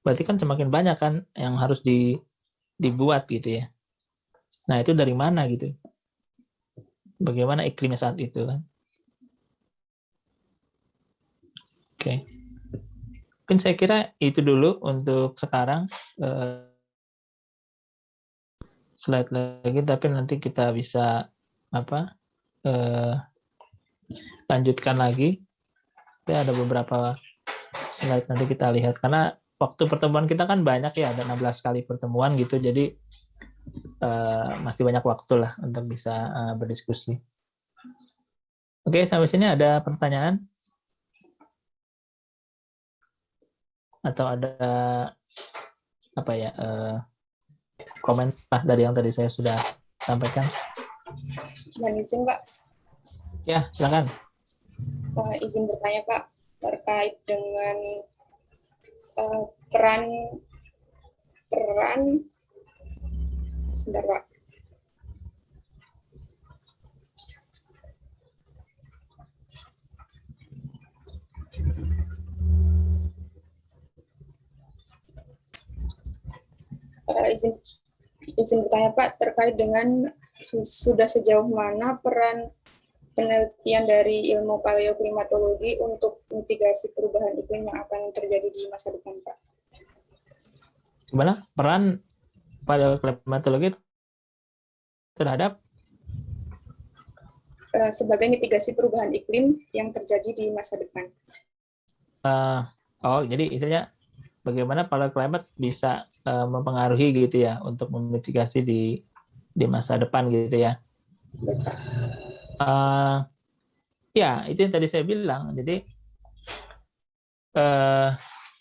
berarti kan semakin banyak kan yang harus dibuat gitu ya. Nah itu dari mana gitu, bagaimana iklimnya saat itu kan. Oke. Mungkin saya kira itu dulu untuk sekarang. Slide lagi, tapi nanti kita bisa lanjutkan lagi. Ada beberapa slide nanti kita lihat, karena waktu pertemuan kita kan banyak ya, ada 16 kali pertemuan gitu, jadi masih banyak waktu lah untuk bisa berdiskusi. Oke, sampai sini ada pertanyaan? Atau ada komen dari yang tadi saya sudah sampaikan? Mohon izin Pak. Ya, silakan. Izin bertanya Pak, terkait dengan peran sebentar Pak. Izin bertanya Pak, terkait dengan sudah sejauh mana peran penelitian dari ilmu paleoklimatologi untuk mitigasi perubahan iklim yang akan terjadi di masa depan, Pak? Gimana peran paleoklimatologi terhadap sebagai mitigasi perubahan iklim yang terjadi di masa depan? Jadi istilahnya bagaimana paleoclimate bisa mempengaruhi gitu ya untuk memitigasi di masa depan gitu ya. Ya itu yang tadi saya bilang. Jadi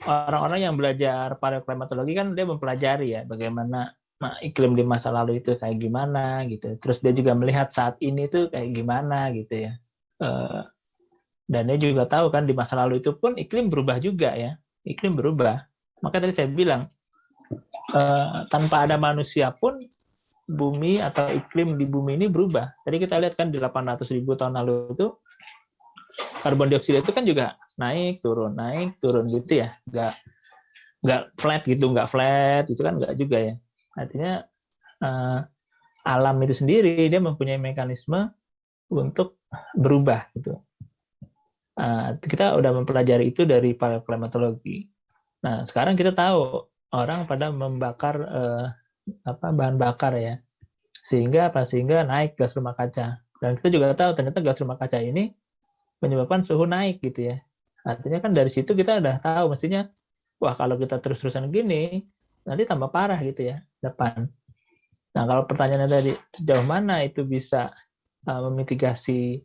orang-orang yang belajar paleoklimatologi kan dia mempelajari ya bagaimana iklim di masa lalu itu kayak gimana gitu. Terus dia juga melihat saat ini tuh kayak gimana gitu ya. Dan dia juga tahu kan di masa lalu itu pun iklim berubah juga ya. Iklim berubah. Maka tadi saya bilang tanpa ada manusia pun bumi atau iklim di bumi ini berubah. Tadi kita lihat kan di 800.000 tahun lalu itu karbon dioksida itu kan juga naik turun gitu ya. Nggak flat itu kan nggak juga ya. Artinya alam itu sendiri dia mempunyai mekanisme untuk berubah gitu. Kita udah mempelajari itu dari paleoklimatologi. Nah, sekarang kita tahu orang pada membakar bahan bakar ya, sehingga naik gas rumah kaca. Dan kita juga tahu ternyata gas rumah kaca ini menyebabkan suhu naik gitu ya. Artinya kan dari situ kita udah tahu mestinya, wah kalau kita terus-terusan gini nanti tambah parah gitu ya depan. Nah, kalau pertanyaannya tadi sejauh mana itu bisa memitigasi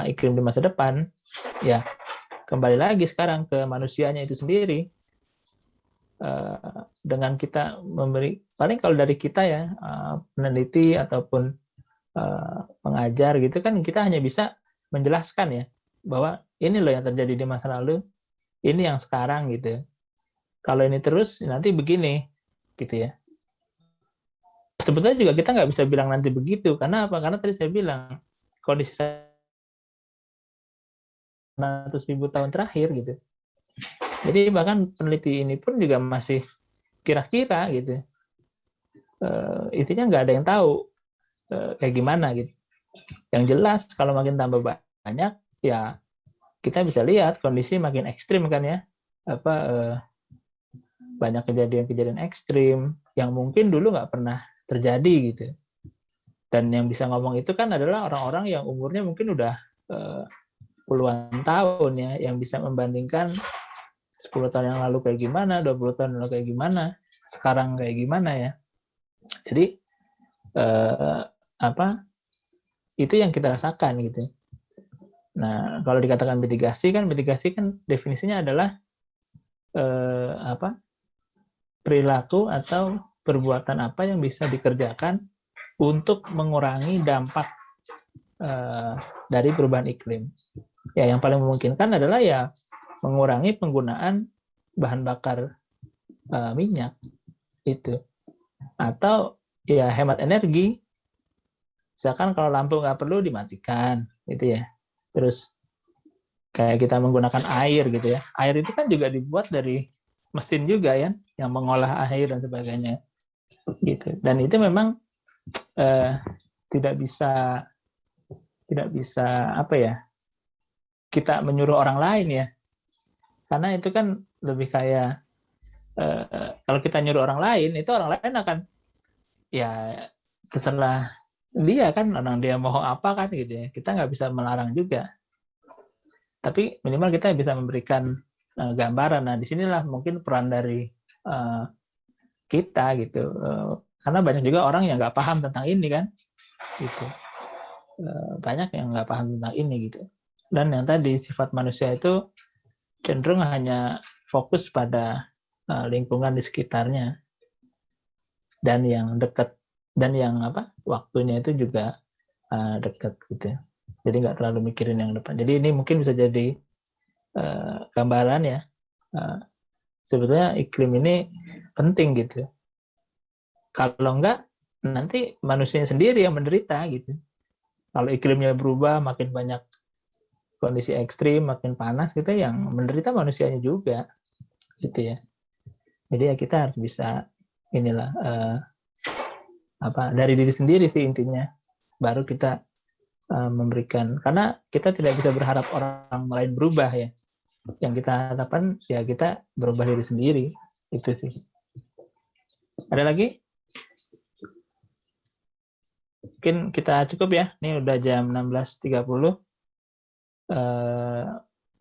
iklim di masa depan, ya kembali lagi sekarang ke manusianya itu sendiri. Dengan kita memberi, paling kalau dari kita ya peneliti ataupun pengajar gitu kan, kita hanya bisa menjelaskan ya bahwa ini loh yang terjadi di masa lalu, ini yang sekarang gitu. Kalau ini terus nanti begini gitu ya. Sebetulnya juga kita nggak bisa bilang nanti begitu, karena apa? Karena tadi saya bilang kondisi 100.000 tahun terakhir gitu. Jadi bahkan peneliti ini pun juga masih kira-kira gitu. Intinya nggak ada yang tahu kayak gimana gitu. Yang jelas kalau makin tambah banyak, ya kita bisa lihat kondisi makin ekstrim kan ya. Banyak kejadian-kejadian ekstrim yang mungkin dulu nggak pernah terjadi gitu. Dan yang bisa ngomong itu kan adalah orang-orang yang umurnya mungkin udah puluhan tahun ya, yang bisa membandingkan 10 tahun yang lalu kayak gimana, 20 tahun yang lalu kayak gimana, sekarang kayak gimana ya. Jadi itu yang kita rasakan gitu. Nah, kalau dikatakan mitigasi kan definisinya adalah perilaku atau perbuatan apa yang bisa dikerjakan untuk mengurangi dampak dari perubahan iklim. Ya, yang paling memungkinkan adalah ya mengurangi penggunaan bahan bakar minyak itu, atau ya hemat energi. Misalkan kalau lampu nggak perlu dimatikan, gitu ya. Terus kayak kita menggunakan air gitu ya. Air itu kan juga dibuat dari mesin juga ya, yang mengolah air dan sebagainya. Gitu. Dan itu memang tidak bisa kita menyuruh orang lain ya. Karena itu kan lebih kayak kalau kita nyuruh orang lain, itu orang lain akan ya terserah dia kan, orang dia mau apa kan gitu ya. Kita nggak bisa melarang juga. Tapi minimal kita bisa memberikan gambaran. Nah, disinilah mungkin peran dari kita gitu. Karena banyak juga orang yang nggak paham tentang ini kan. Gitu. Banyak yang nggak paham tentang ini gitu. Dan yang tadi sifat manusia itu cenderung hanya fokus pada lingkungan di sekitarnya. Dan yang dekat, dan yang waktunya itu juga dekat gitu. Jadi nggak terlalu mikirin yang depan. Jadi ini mungkin bisa jadi gambaran ya. Sebetulnya iklim ini penting gitu. Kalau enggak, nanti manusianya sendiri yang menderita gitu. Kalau iklimnya berubah, makin banyak kondisi ekstrim, makin panas gitu, yang menderita manusianya juga gitu ya. Jadi ya kita harus bisa inilah dari diri sendiri sih intinya, baru kita memberikan, karena kita tidak bisa berharap orang lain berubah ya. Yang kita harapkan ya kita berubah diri sendiri, itu sih. Ada lagi? Mungkin kita cukup ya, ini udah jam 16.30.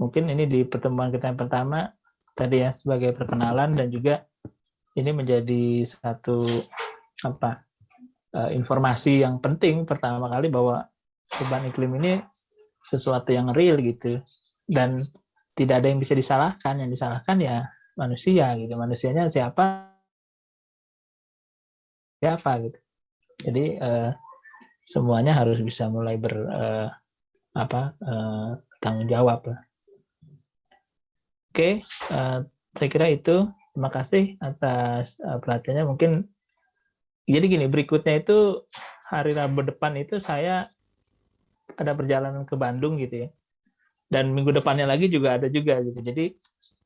Mungkin ini di pertemuan kita yang pertama tadi ya, sebagai perkenalan, dan juga ini menjadi satu informasi yang penting pertama kali bahwa perubahan iklim ini sesuatu yang real gitu, dan tidak ada yang bisa disalahkan. Yang disalahkan ya manusia gitu. Manusianya siapa gitu. Jadi semuanya harus bisa mulai tanggung jawab lah. Oke, saya kira itu. Terima kasih atas perhatiannya. Mungkin jadi gini, berikutnya itu hari Rabu depan itu saya ada perjalanan ke Bandung gitu ya. Dan minggu depannya lagi juga ada juga gitu. Jadi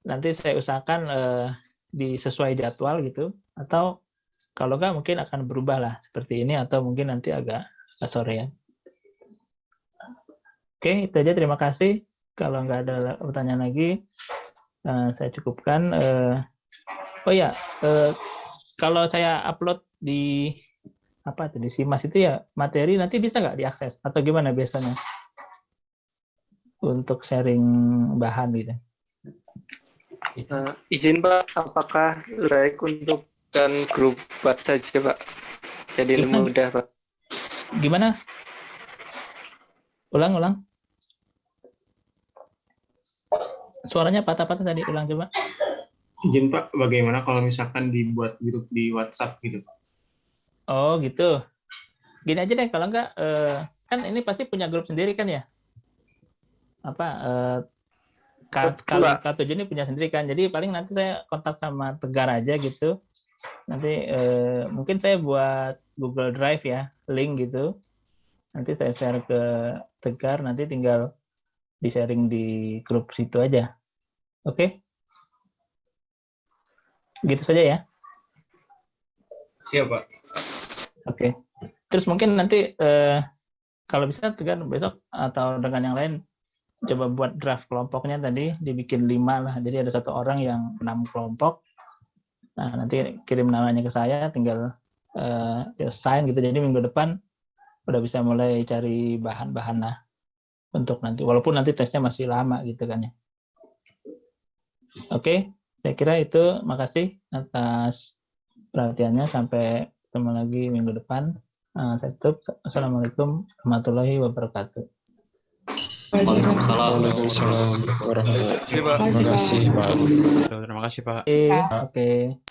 nanti saya usahakan disesuai jadwal gitu, atau kalau nggak mungkin akan berubah lah seperti ini, atau mungkin nanti agak sorean. Oke, itu aja. Terima kasih. Kalau nggak ada pertanyaan lagi, saya cukupkan. Oh ya, kalau saya upload di apa di Simas itu ya materi nanti bisa nggak diakses atau gimana biasanya untuk sharing bahan gitu? Izin Pak, apakah baik untuk dan grup chat saja Pak? Jadi Gimana? mudah Pak. Gimana? Ulang. Suaranya patah-patah tadi, ulang coba. Izin Pak, bagaimana kalau misalkan dibuat grup di WhatsApp gitu Pak? Oh gitu. Gini aja deh, kalau enggak kan ini pasti punya grup sendiri kan ya? Apa K7 ini punya sendiri kan? Jadi paling nanti saya kontak sama Tegar aja gitu. Nanti mungkin saya buat Google Drive ya, link gitu. Nanti saya share ke Tegar, nanti tinggal di-sharing di grup situ aja. Oke? Gitu saja ya. Siap, Pak. Oke. Terus mungkin nanti kalau bisa Tegar besok atau dengan yang lain coba buat draft kelompoknya tadi dibikin 5 lah. Jadi ada 1 orang yang 6 kelompok. Nah, nanti kirim namanya ke saya, tinggal sign gitu. Jadi minggu depan udah bisa mulai cari bahan-bahan lah untuk nanti. Walaupun nanti tesnya masih lama gitu kan ya. Oke, saya kira itu. Makasih atas perhatiannya. Sampai ketemu lagi minggu depan. Saya tutup. Assalamualaikum warahmatullahi wabarakatuh. Waalaikumsalam. Waalaikumsalam warahmatullahi wabarakatuh. Terima kasih Pak. Terima kasih Pak. Oke.